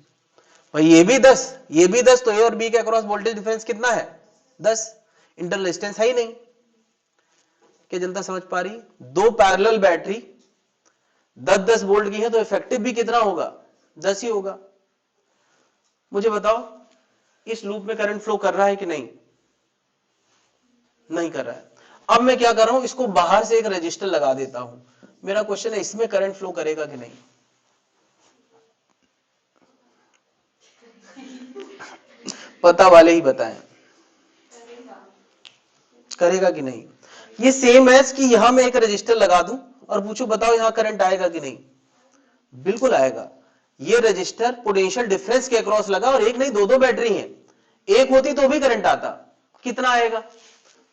भाई, ये भी 10, ये भी 10, तो ए और बी के अक्रॉस वोल्टेज डिफरेंस कितना है? 10। इंटरनल रेजिस्टेंस है ही नहीं। क्या जनता समझ पा रही? दो पैरेलल बैटरी 10-10 वोल्ट की है तो इफेक्टिव भी कितना होगा? 10 ही होगा। मुझे बताओ इस लूप में करंट फ्लो कर रहा है कि नहीं? नहीं कर रहा है। अब मैं क्या कर रहा हूं, इसको बाहर से एक रजिस्टर लगा देता हूं। मेरा क्वेश्चन है इसमें करंट फ्लो करेगा कि नहीं? पता वाले ही बताएं, करेगा कि नहीं? ये सेम है कि यहां मैं एक रजिस्टर लगा दूं और पूछूं बताओ यहां करंट आएगा कि नहीं? बिल्कुल आएगा। ये रजिस्टर पोटेंशियल डिफरेंस के अक्रॉस लगा और एक नहीं दो बैटरी हैं, एक होती तो भी करंट आता, कितना आएगा?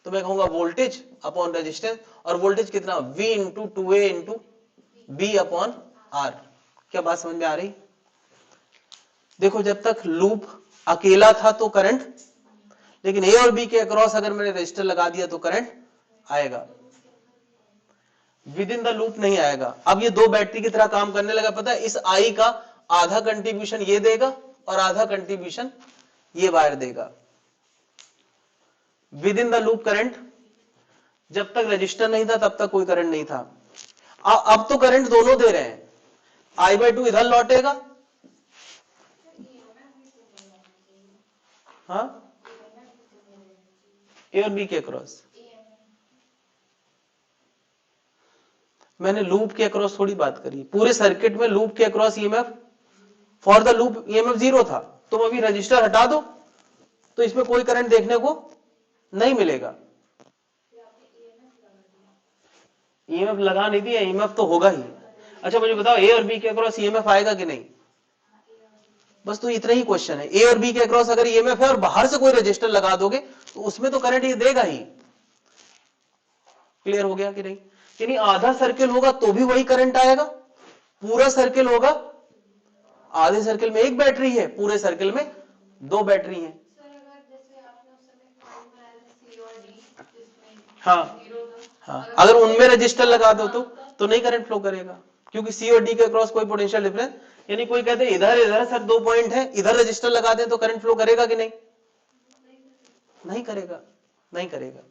तो मैं कहूंगा वोल्टेज अपॉन रेजिस्टेंस, और वोल्टेज कितना? V into 2A into B upon R. क्या बात समझ में आ रही? देखो जब तक लूप अकेला था तो करंट, लेकिन ए और बी के अक्रॉस अगर मैंने रजिस्टर लगा दिया तो करंट आएगा, विद इन द लूप नहीं आएगा। अब ये दो बैटरी की तरह काम करने लगा। पता है इस आई का आधा कंट्रीब्यूशन ये देगा और आधा कंट्रीब्यूशन ये वायर देगा। With in the loop current, जब तक रजिस्टर नहीं था तब तक कोई करंट नहीं था। अब तो करंट दोनों दे रहे हैं, I/2 इधर लौटेगा, हाँ, ए और बी के अक्रॉस। मैंने लूप के अक्रॉस थोड़ी बात करी, पूरे सर्किट में लूप के across EMF, for the loop EMF zero था। तुम अभी रजिस्टर हटा दो तो इसमें कोई करंट देखने को नहीं मिलेगा। ईएमएफ लगा नहीं दिया, ईएमएफ तो होगा ही। अच्छा मुझे बताओ ए और बी के अक्रॉस ईएमएफ आएगा कि नहीं? बस तो इतना ही क्वेश्चन है। ए और बी के अक्रॉस अगर ईएमएफ है और बाहर से कोई रजिस्टर लगा दोगे तो उसमें तो करंट ये देगा ही। क्लियर हो गया कि नहीं? यानी आधा सर्किल होगा तो भी वही करंट आएगा, पूरा सर्किल होगा, आधे सर्किल में एक बैटरी है, पूरे सर्किल में दो बैटरी है। हाँ हाँ, अगर उनमें रजिस्टर लगा दो तो नहीं करंट फ्लो करेगा। क्योंकि सी और डी के अक्रॉस कोई पोटेंशियल डिफरेंस, यानी कोई कहते हैं इधर इधर सर 2 पॉइंट है, इधर रजिस्टर लगा दें तो करंट फ्लो करेगा कि नहीं? नहीं करेगा, नहीं करेगा।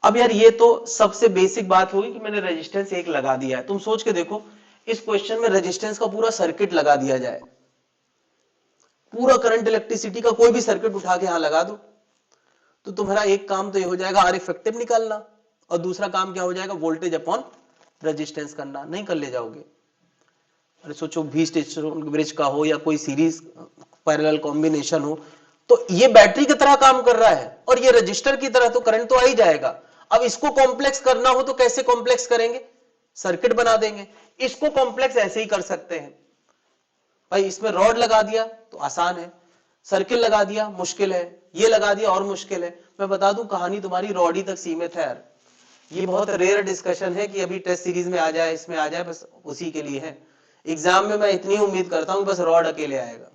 अब यार ये तो सबसे बेसिक बात होगी कि मैंने रेजिस्टेंस एक लगा दिया है। तुम सोच के देखो इस क्वेश्चन में रेजिस्टेंस का पूरा सर्किट लगा दिया जाए, पूरा करंट इलेक्ट्रिसिटी का कोई भी सर्किट उठा के यहां लगा दो, तो तुम्हारा एक काम तो ये हो जाएगा आर इफेक्टिव निकालना, और दूसरा काम क्या हो जाएगा, वोल्टेज अपॉन रेजिस्टेंस करना। नहीं कर ले जाओगे। अरे सोचो वी स्टेशन ब्रिज का हो या कोई सीरीज पैरेलल कॉम्बिनेशन हो, तो ये बैटरी की तरह काम कर रहा है और ये रजिस्टर की तरह, तो करंट तो आ ही जाएगा। अब इसको कॉम्प्लेक्स करना हो तो कैसे कॉम्प्लेक्स करेंगे, सर्किट बना देंगे। इसको कॉम्प्लेक्स ऐसे ही कर सकते हैं भाई, इसमें रॉड लगा दिया तो आसान है, सर्किल लगा दिया मुश्किल है, ये लगा दिया और मुश्किल है। मैं बता दूं कहानी तुम्हारी रॉड ही तक सीमित है यार। ये बहुत रेयर डिस्कशन है कि अभी टेस्ट सीरीज में आ जाए, इसमें आ जाए, बस उसी के लिए है। एग्जाम में मैं इतनी उम्मीद करता हूं बस रॉड अकेले आएगा।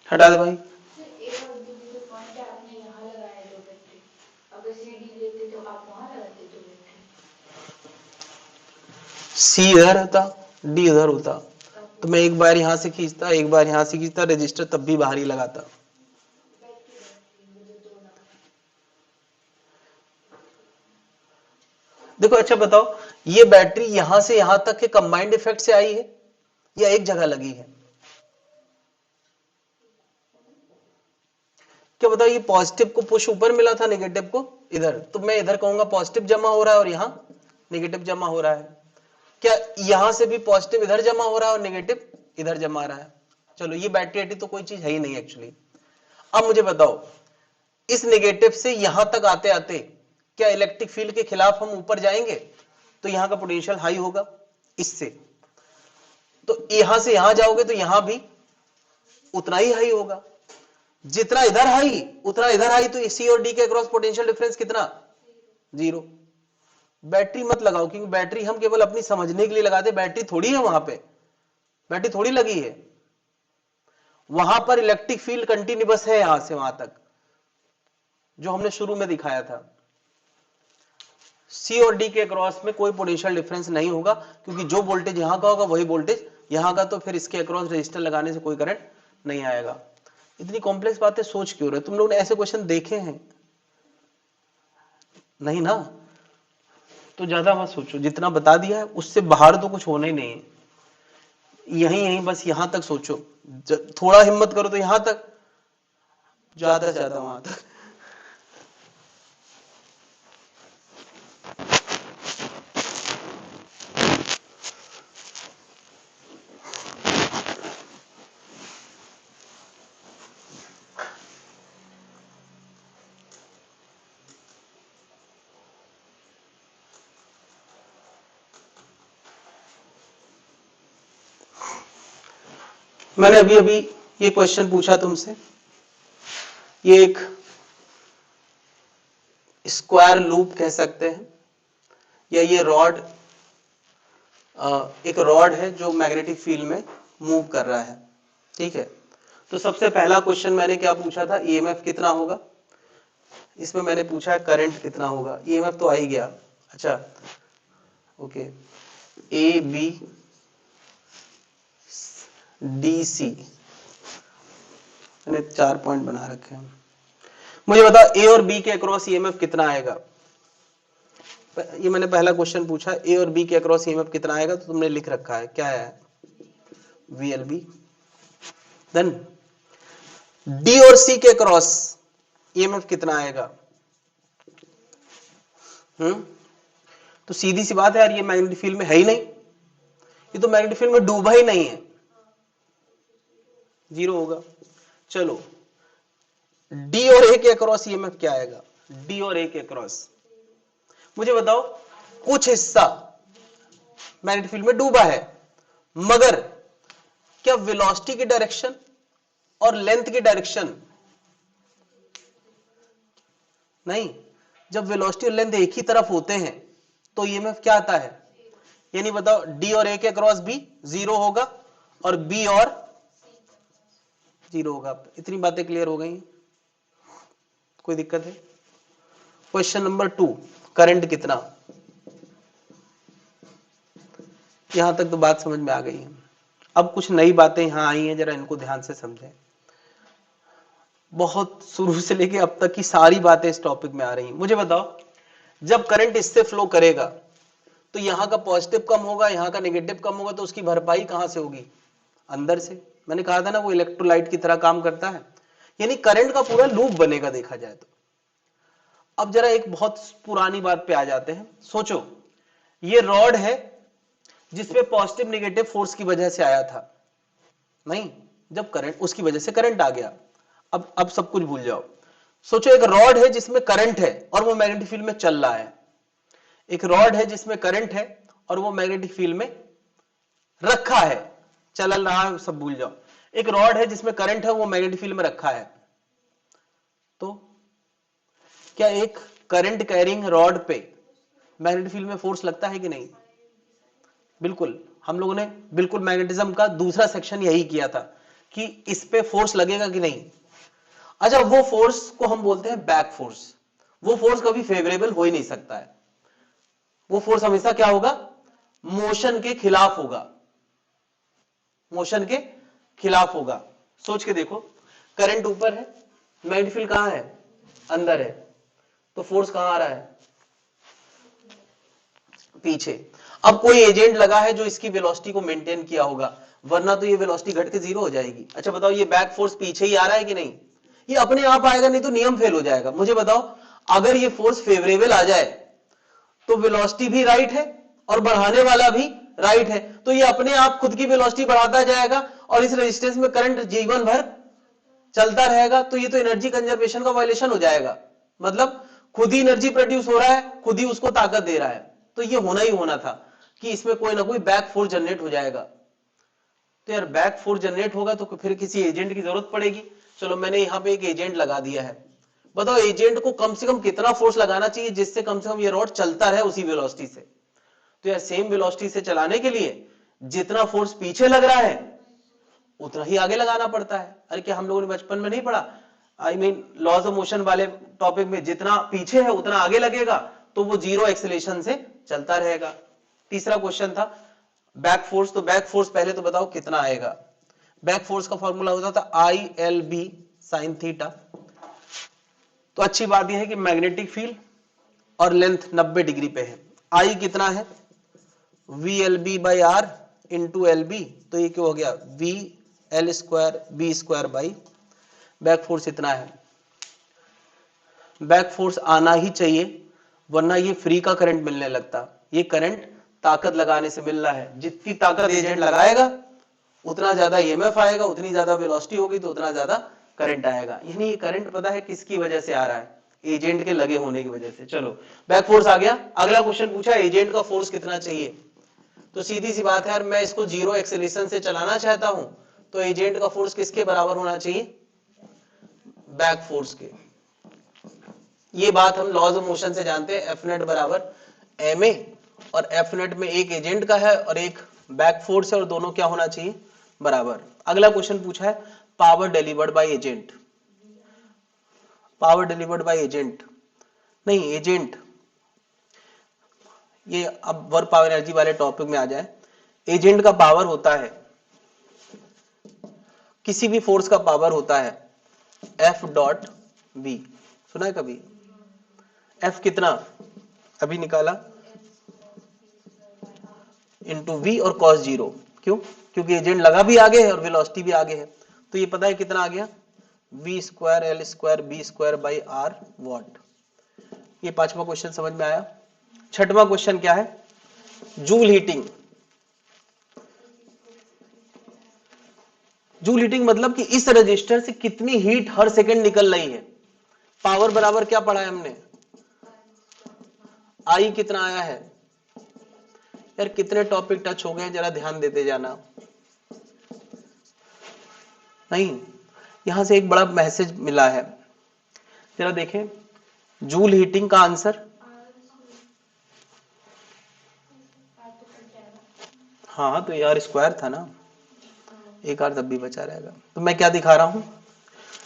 हटा दे भाई। सी इधर होता, डी इधर होता, तो मैं एक बार यहां से खींचता, एक बार यहां से खींचता, रजिस्टर तब भी बाहर ही लगाता। देखो अच्छा बताओ, ये बैटरी यहां से यहां तक के कंबाइंड इफेक्ट से आई है या एक जगह लगी है? क्या बताओ, ये पॉजिटिव को पुश ऊपर मिला था, नेगेटिव को इधर, तो मैं इधर कहूंगा पॉजिटिव जमा हो रहा है और यहां नेगेटिव जमा हो रहा है। क्या यहां से भी पॉजिटिव इधर जमा हो रहा है और नेगेटिव इधर जमा रहा है? चलो ये बैटरी तो कोई चीज है ही नहीं एक्चुअली। अब मुझे बताओ, इस नेगेटिव से यहां तक आते आते क्या इलेक्ट्रिक फील्ड के खिलाफ हम ऊपर जाएंगे तो यहां का पोटेंशियल हाई होगा इससे, तो यहां से यहां जाओगे तो यहां भी उतना ही हाई होगा। जितना इधर हाई उतना इधर हाई, तो सी और डी के अक्रॉस पोटेंशियल डिफरेंस कितना, 0। बैटरी मत लगाओ, क्योंकि बैटरी हम केवल अपनी समझने के लिए लगाते, बैटरी थोड़ी है वहां पे, बैटरी थोड़ी लगी है वहां पर। इलेक्ट्रिक फील्ड कंटिन्यूअस है यहां से वहां तक, जो हमने शुरू में दिखाया था। सी और डी के अक्रॉस में कोई पोटेंशियल डिफरेंस नहीं होगा, क्योंकि जो वोल्टेज यहां का होगा वही वोल्टेज यहां का, तो फिर इसके अक्रॉस रजिस्टर लगाने से कोई करंट नहीं आएगा। इतनी कॉम्प्लेक्स बातें सोच क्यों रहे? तुम लोग ने ऐसे क्वेश्चन देखे हैं नहीं ना, तो ज्यादा मत सोचो, जितना बता दिया है उससे बाहर तो कुछ होना ही नहीं है। यहीं यहीं बस यहां तक सोचो, थोड़ा हिम्मत करो तो यहां तक, ज्यादा से ज्यादा वहां तक। मैंने अभी अभी ये क्वेश्चन पूछा तुमसे, ये एक स्क्वायर लूप कह सकते हैं, या ये रॉड, एक रॉड है जो मैग्नेटिक फील्ड में मूव कर रहा है, ठीक है। तो सबसे पहला क्वेश्चन मैंने क्या पूछा था, ईएमएफ कितना होगा। इसमें मैंने पूछा है करंट कितना होगा, ईएमएफ तो आ ही गया। अच्छा okay, A B D C, मैंने 4 पॉइंट बना रखे हैं। मुझे बताओ ए और बी के अक्रॉस ईएमएफ कितना आएगा। ये मैंने पहला क्वेश्चन पूछा, ए और बी के अक्रॉस ईएमएफ कितना आएगा, तो तुमने लिख रखा है क्या है, VLB। देन डी और सी के अक्रॉस ईएमएफ कितना आएगा। तो सीधी सी बात है यार, ये मैग्नेटिक फील्ड में है ही नहीं, ये तो मैग्नेटिक फील्ड में डूबा ही नहीं है, 0 होगा। चलो डी और ए के अक्रॉस ईएमएफ क्या आएगा, डी और ए के अक्रॉस मुझे बताओ, कुछ हिस्सा मैग्नेटिक फील्ड में डूबा है, मगर क्या वेलोसिटी की डायरेक्शन और लेंथ की डायरेक्शन नहीं, जब वेलोसिटी और लेंथ एक ही तरफ होते हैं तो ईएमएफ क्या आता है? यानी बताओ, डी और ए के क्रॉस बी जीरो होगा और बी और जीरो होगा। इतनी बातें क्लियर हो गई? कोई दिक्कत है? क्वेश्चन नंबर 2, करंट कितना? यहां तक तो बात समझ में आ गई है। अब कुछ नई बातें यहां आई हैं, जरा इनको ध्यान से समझें। बहुत शुरू से लेके अब तक की सारी बातें इस टॉपिक में आ रही हैं। मुझे बताओ, जब करंट इससे फ्लो करेगा तो यहां का पॉजिटिव कम होगा, यहां का नेगेटिव कम होगा, तो उसकी भरपाई कहां से होगी? अंदर से। मैंने कहा था ना, वो इलेक्ट्रोलाइट की तरह काम करता है, यानी करंट का पूरा लूप बनेगा देखा जाए तो। अब जरा एक बहुत पुरानी बात पे आ जाते हैं। सोचो, ये रॉड है जिसपे पॉजिटिव नेगेटिव फोर्स की वजह से आया था, नहीं, जब करंट, उसकी वजह से करंट आ गया। अब सब कुछ भूल जाओ। सोचो, एक रॉड है जिसमें करंट है और वो मैग्नेटिक फील्ड में चल रहा है। एक रॉड है जिसमें करंट है और वो मैग्नेटिक फील्ड में रखा है, चल रहा है, सब भूल जाओ। एक रॉड है जिसमें करंट है, वो मैग्नेटिक फील्ड में रखा है। तो क्या एक करंट कैरिंग रॉड पे मैग्नेटिक फील्ड में फोर्स लगता है कि नहीं? बिल्कुल। हम लोगों ने बिल्कुल मैग्नेटिज्म का दूसरा सेक्शन यही किया था कि इस पे फोर्स लगेगा कि नहीं। अच्छा, वो फोर्स को हम बोलते हैं बैक फोर्स। वो फोर्स कभी फेवरेबल हो ही नहीं सकता है। वो फोर्स हमेशा क्या होगा? मोशन के खिलाफ होगा, मोशन के खिलाफ होगा। सोच के देखो, करंट ऊपर है, मैग्नेटिक फील्ड कहां है? अंदर है, तो फोर्स कहां आ रहा है? पीछे। अब कोई एजेंट लगा है जो इसकी वेलोसिटी को मेंटेन किया होगा, वरना तो ये वेलोसिटी घट के जीरो हो जाएगी। अच्छा बताओ, ये बैक फोर्स पीछे ही आ रहा है कि नहीं? ये अपने आप आएगा, नहीं तो नियम फेल हो जाएगा। मुझे बताओ, अगर ये फोर्स फेवरेबल आ जाए तो वेलोसिटी भी राइट है और बढ़ाने वाला भी राइट है, तो ये अपने आप खुद की वेलोसिटी बढ़ाता जाएगा और इस रेजिस्टेंस में करंट जीवन भर चलता रहेगा। तो ये तो एनर्जी कंजर्वेशन का वायलेशन हो जाएगा। मतलब खुद ही एनर्जी प्रोड्यूस हो रहा है, खुद ही उसको ताकत दे रहा है। तो ये होना ही होना था कि इसमें कोई ना कोई बैक फोर्स जनरेट हो जाएगा। तो यार बैक फोर्स जनरेट होगा तो फिर किसी एजेंट की जरूरत पड़ेगी। चलो, मैंने यहां पे एक एजेंट लगा दिया है। बताओ, एजेंट को कम से कम कितना फोर्स लगाना चाहिए जिससे कम से कम ये रॉड चलता रहे उसी वेलोसिटी से? तो यार सेम वेलोसिटी से चलाने के लिए जितना फोर्स पीछे लग रहा है उतना ही आगे लगाना पड़ता है। अरे क्या हम लोगों ने बचपन में नहीं पढ़ा, I mean laws of motion वाले टॉपिक में, जितना पीछे है उतना आगे लगेगा, तो वो जीरो एक्सेलरेशन से चलता रहेगा। तीसरा क्वेश्चन था बैक फोर्स। तो बैक फोर्स पहले तो बताओ कितना आएगा? बैक फोर्स का फॉर्मूला होता था I L B sine theta. तो अच्छी बात यह है कि मैग्नेटिक फील्ड और लेंथ 90 डिग्री पे है। आई कितना है? V L B by R into L B. तो ये क्यों हो गया? V L square B square by, back force इतना है। बैक फोर्स आना ही चाहिए, वरना ये फ्री का करंट मिलने लगता। ये करंट ताकत लगाने से मिल रहा है। जितनी ताकत एजेंट लगाएगा उतना ज्यादा ईएमएफ आएगा, उतनी ज्यादा वेलोसिटी होगी तो उतना ज्यादा करंट आएगा। यानी ये करंट पता है किसकी वजह से आ रहा है? एजेंट के लगे होने की वजह से। चलो, बैक फोर्स आ गया। अगला क्वेश्चन पूछा एजेंट का फोर्स कितना चाहिए। तो सीधी सी बात है यार, मैं इसको जीरो एक्सेलरेशन से चलाना चाहता हूं, तो एजेंट का फोर्स किसके बराबर होना चाहिए? बैक फोर्स के। ये बात हम लॉज ऑफ मोशन से जानते हैं, एफ नेट बराबर एम ए, और एफ नेट में एक एजेंट का है और एक बैक फोर्स है, और दोनों क्या होना चाहिए? बराबर। अगला क्वेश्चन पूछा है power delivered by agent. Power delivered by agent नहीं, एजेंट। ये अब वर्क पावर एनर्जी वाले टॉपिक में आ जाए। एजेंट का पावर होता है, किसी भी फोर्स का पावर होता है एफ डॉट वी। सुना है कभी? एफ कितना अभी निकाला? इंटू वी और कॉस जीरो। क्यों? क्योंकि एजेंट लगा भी आगे है और वेलोसिटी भी आगे है। तो ये पता है कितना आ गया? V square L square B square by R watt. ये पांचवा क्वेश्चन समझ में आया। छठवां क्वेश्चन क्या है? Joule heating. जूल हीटिंग मतलब कि इस रजिस्टर से कितनी हीट हर सेकंड निकल रही है। पावर बराबर क्या पढ़ा है हमने? आई कितना आया है यार, कितने टॉपिक टच हो गए जरा ध्यान देते जाना। नहीं, यहां से एक बड़ा मैसेज मिला है, जरा देखें। जूल हीटिंग का आंसर, हाँ तो यार स्क्वायर था ना, एक आर तब भी बचा रहेगा। तो मैं क्या दिखा रहा हूं,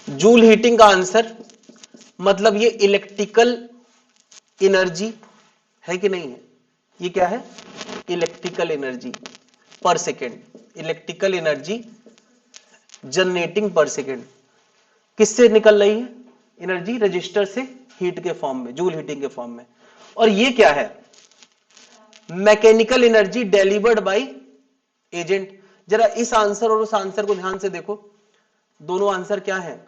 जूल हीटिंग का आंसर मतलब ये इलेक्ट्रिकल एनर्जी है कि नहीं है, ये क्या है, इलेक्ट्रिकल एनर्जी पर सेकेंड, इलेक्ट्रिकल एनर्जी जनरेटिंग पर सेकेंड। किससे निकल रही है एनर्जी, रजिस्टर से हीट के फॉर्म में, जूल हीटिंग के फॉर्म में। और ये क्या है, mechanical energy delivered by agent. जरा इस आंसर और उस आंसर को ध्यान से देखो, दोनों आंसर क्या है,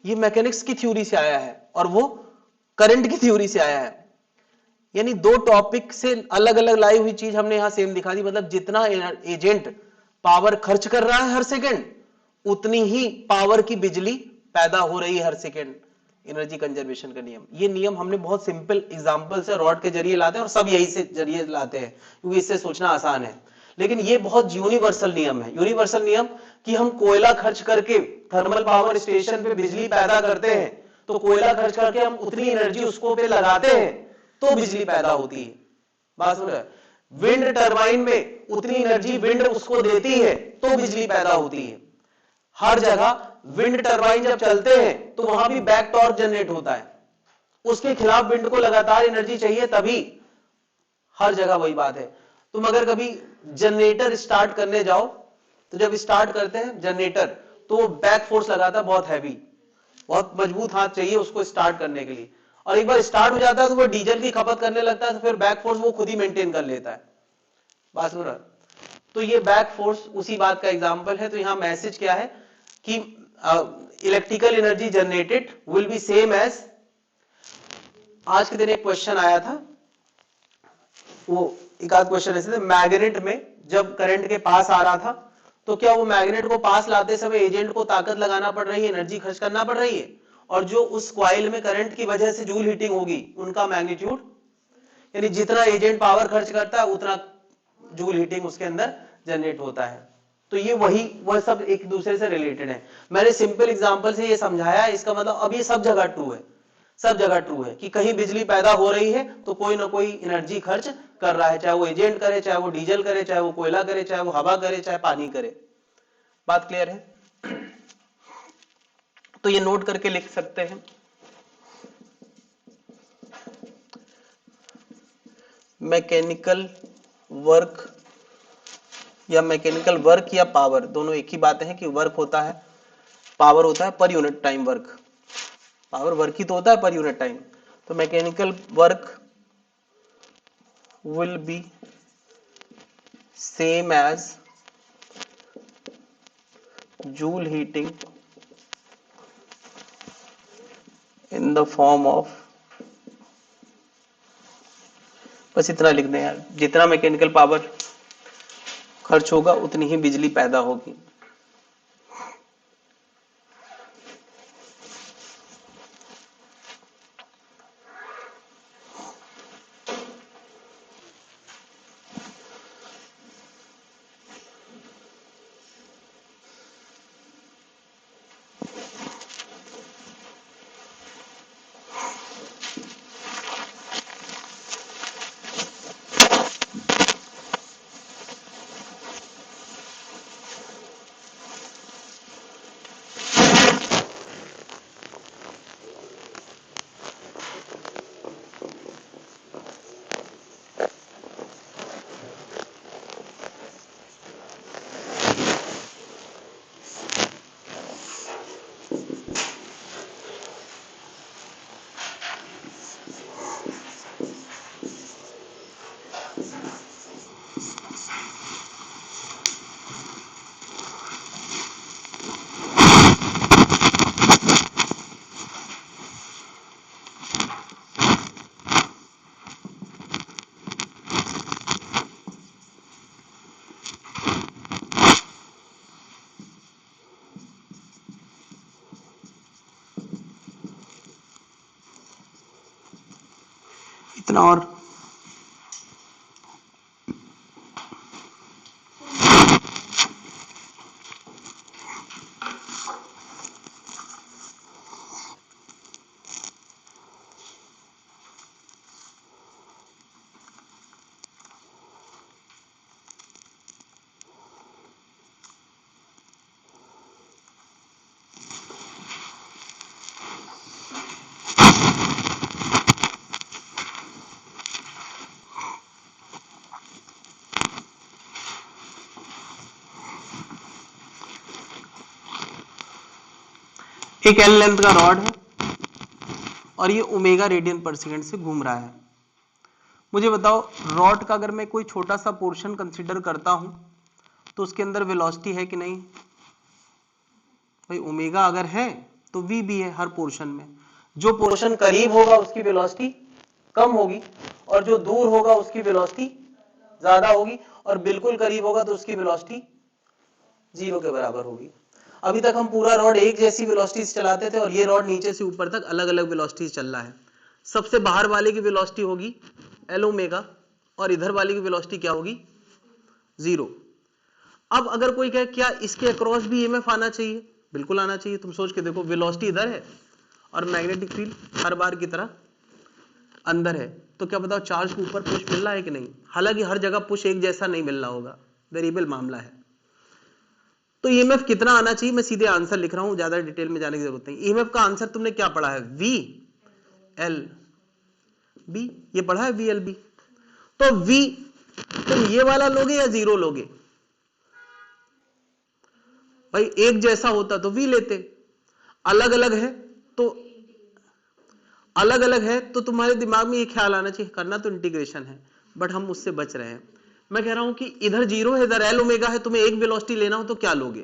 ये मैकेनिक्स की थ्योरी से आया है और वो करंट की थ्योरी से आया है। यानी दो टॉपिक से अलग अलग लाई हुई चीज हमने यहां सेम दिखा दी। मतलब जितना एजेंट पावर खर्च कर रहा है हर सेकेंड, उतनी ही पावर की बिजली पैदा हो रही है हर सेकेंड। एनर्जी कंजर्वेशन का नियम, ये नियम हमने बहुत सिंपल एग्जांपल से रॉड के जरिए लाते हैं और सब यही से जरिए लाते हैं क्योंकि इससे सोचना आसान है। लेकिन ये बहुत यूनिवर्सल नियम है, यूनिवर्सल नियम कि हम कोयला खर्च करके थर्मल पावर स्टेशन पे बिजली पैदा करते हैं, तो कोयला खर्च करके हम उतनी एनर्जी उसको पे लगाते हैं तो बिजली पैदा होती है। बात सुन रहे, विंड टरबाइन में उतनी एनर्जी विंड उसको देती है तो बिजली पैदा होती है। हर जगह विंड टरबाइन जब चलते हैं तो वहां भी बैक टॉर्क जनरेट होता है, उसके खिलाफ विंड को लगातार एनर्जी चाहिए, तभी हर जगह वही बात है। तुम अगर कभी जनरेटर स्टार्ट करने जाओ तो जब स्टार्ट करते हैं जनरेटर तो वो बैक फोर्स लगाता है, बहुत हैवी, बहुत मजबूत हाथ चाहिए उसको स्टार्ट करने के लिए। और एक बार स्टार्ट हो जाता है तो वो डीजल की खपत करने लगता है, तो फिर बैक फोर्स वो खुद ही मेंटेन कर लेता है। बात सुन रहा, तो ये बैक फोर्स उसी बात का एग्जांपल है। तो यहां मैसेज क्या है कि electrical energy generated will be same as, आज के दिन एक क्वेश्चन आया था, वो एक आध क्वेश्चन ऐसे थे, मैग्नेट में जब करंट के पास आ रहा था तो क्या वो मैग्नेट को पास लाते समय एजेंट को ताकत लगाना पड़ रही है, एनर्जी खर्च करना पड़ रही है, और जो उस कॉइल में करंट की वजह से जूल हीटिंग होगी उनका मैग्नीट्यूड, यानी जितना एजेंट पावर खर्च करता है उतना जूल हीटिंग उसके अंदर जनरेट होता है। तो ये वह सब एक दूसरे से रिलेटेड है। मैंने सिंपल एग्जांपल से ये समझाया, इसका मतलब अब ये सब जगह ट्रू है, सब जगह ट्रू है कि कहीं बिजली पैदा हो रही है तो कोई ना कोई एनर्जी खर्च कर रहा है, चाहे वो एजेंट करे, चाहे वो डीजल करे, चाहे वो कोयला करे, चाहे वो हवा करे, चाहे पानी करे। बात क्लियर है? तो ये नोट करके लिख सकते हैं, मैकेनिकल वर्क या पावर, दोनों एक ही बात है कि वर्क होता है, पावर होता है per unit time work, power work ही तो होता है पर यूनिट टाइम। तो mechanical work will be same as joule heating in the form of, बस इतना लिख दें यार, जितना मैकेनिकल पावर खर्च होगा उतनी ही बिजली पैदा होगी। इतना और एक एल लेंथ का रॉड है और ये ओमेगा रेडियन पर सेकेंड से घूम रहा है। मुझे बताओ रॉड का अगर मैं कोई छोटा सा पोर्शन कंसीडर करता हूं तो उसके अंदर वेलोसिटी है कि नहीं? भाई ओमेगा अगर है तो वी भी है हर पोर्शन में। जो पोर्शन करीब होगा उसकी वेलोसिटी कम होगी और जो दूर होगा उसकी वेलोसिटी ज्यादा होगी और बिल्कुल करीब होगा तो उसकी वेलोसिटी 0 के बराबर होगी। अभी तक हम पूरा रॉड एक जैसी वेलोसिटी से चलाते थे और ये रॉड नीचे से ऊपर तक अलग अलग वेलोसिटी से चल रहा है। सबसे बाहर वाले की वेलोसिटी होगी एल ओमेगा और इधर वाले की वेलोसिटी क्या होगी? 0। अब अगर कोई कहे क्या इसके अक्रॉस भी ईएमएफ आना चाहिए? बिल्कुल आना चाहिए। तुम सोच के देखो, वेलोसिटी इधर है और मैग्नेटिक फील्ड हर बार की तरह अंदर है, तो क्या बताओ चार्ज को ऊपर पुश मिल रहा है कि नहीं? हालांकि हर जगह पुश एक जैसा नहीं मिल रहा होगा, वेरिएबल मामला है। तो ईएमएफ कितना आना चाहिए? मैं सीधे आंसर लिख रहा हूं, ज्यादा डिटेल में जाने की जरूरत नहीं। ईएमएफ का आंसर तुमने क्या पढ़ा है? वी एल बी, ये पढ़ा है वी एल बी। तो वी तुम ये वाला लोगे या 0 लोगे? भाई एक जैसा होता तो वी लेते, अलग अलग है तो तुम्हारे दिमाग में ये ख्याल आना चाहिए, करना तो इंटीग्रेशन है बट हम उससे बच रहे हैं। मैं कह रहा हूं कि इधर 0 है, इधर एल ओमेगा है, तुम्हें एक वेलोसिटी लेना हो तो क्या लोगे?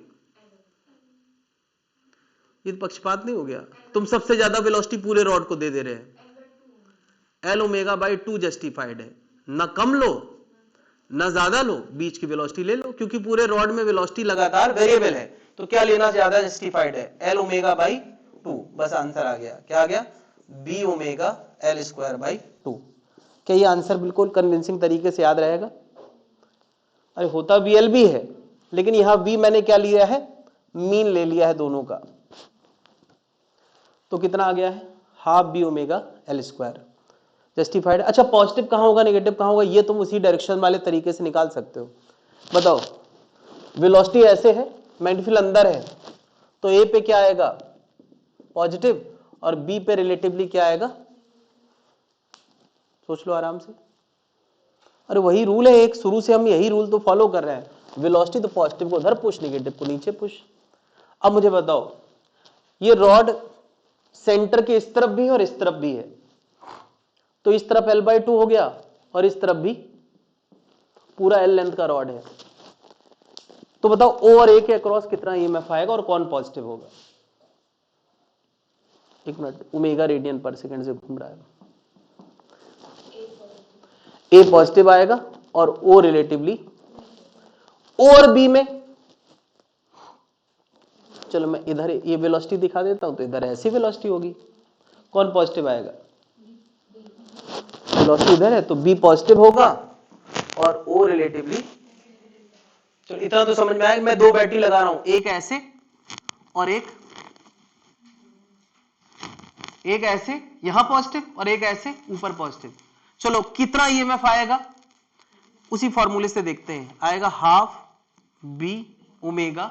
ये पक्षपात नहीं हो गया? तुम सबसे ज्यादा वेलोसिटी पूरे रॉड को दे रहे हैं, एल ओमेगा बाई 2 जस्टिफाइड है। ना कम लो ना ज्यादा लो, बीच की वेलोसिटी ले लो, क्योंकि पूरे रॉड में वेलोसिटी लगातार वेरिएबल है। तो क्या लेना ज्यादा जस्टिफाइड है? L omega by 2। बस आंसर आ गया। क्या आ गया? B omega L square by 2। क्या ये आंसर बिल्कुल कन्विंसिंग तरीके से याद रहेगा? अरे होता वी एल भी है, लेकिन यहां वी मैंने क्या लिया है? मीन ले लिया है दोनों का। तो कितना आ गया है? Half B omega L square justified. अच्छा पॉजिटिव कहां होगा नेगेटिव कहां होगा ये तुम उसी डायरेक्शन वाले तरीके से निकाल सकते हो। बताओ वेलोसिटी ऐसे है, मैग्नेटिक फील्ड अंदर है, तो ए पे क्या आएगा? पॉजिटिव, और बी पे रिलेटिवली क्या आएगा? सोच लो आराम से। अरे वही रूल है एक, शुरू से हम यही रूल तो फॉलो कर रहे हैं। वेलोसिटी तो पॉजिटिव को उधर पुश, नेगेटिव को नीचे पुश। अब मुझे बताओ ये रॉड सेंटर के इस तरफ भी है और इस तरफ भी है, तो इस तरफ L/2 हो गया और इस तरफ भी पूरा L लेंथ का रॉड है। तो बताओ O और A के अक्रॉस कितना ईएमएफ आएगा और कौन पॉजिटिव होगा? एक मिनट, ओमेगा रेडियन पर सेकंड से घूम रहा है। A पॉजिटिव आएगा और O रिलेटिवली, O और B में, चलो मैं इधर ये वेलोसिटी दिखा देता हूं, तो इधर ऐसी वेलोसिटी होगी, कौन पॉजिटिव आएगा? वेलोसिटी इधर है तो B पॉजिटिव होगा और O रिलेटिवली। चलो इतना तो समझ में आया। मैं दो बैटरी लगा रहा हूं, एक ऐसे और एक ऐसे, यहां पॉजिटिव और एक ऐसे ऊपर पॉजिटिव। चलो कितना ईएमएफ आएगा उसी फॉर्मूले से देखते हैं। आएगा half B omega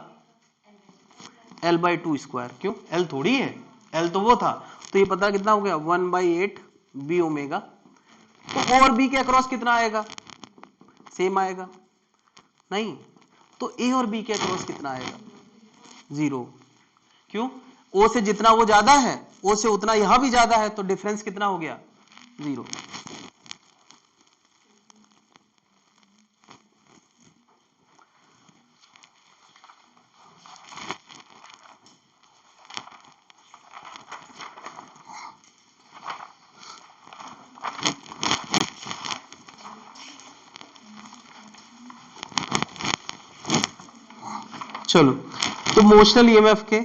L/2 square. क्यों? L थोड़ी है, L तो वो था, तो ये पता कितना हो गया? 1/8 बी ओमेगा। तो O और B के अक्रॉस कितना आएगा? सेम आएगा नहीं, तो A और B के अक्रॉस कितना आएगा? 0। क्यों? O से जितना वो ज्यादा है, O से उतना यहां भी ज्यादा है, तो डिफरेंस कितना हो गया? 0। चलो तो मोशनल ईएमएफ के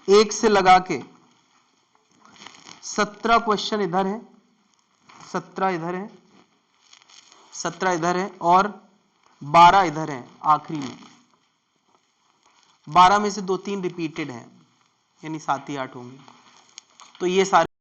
एक से लगा के 17 क्वेश्चन इधर है, 17 इधर है, 17 इधर है और 12 इधर है आखिरी में। 12 में से 2-3 रिपीटेड है, यानी 7 ही 8 होंगे। तो ये सारे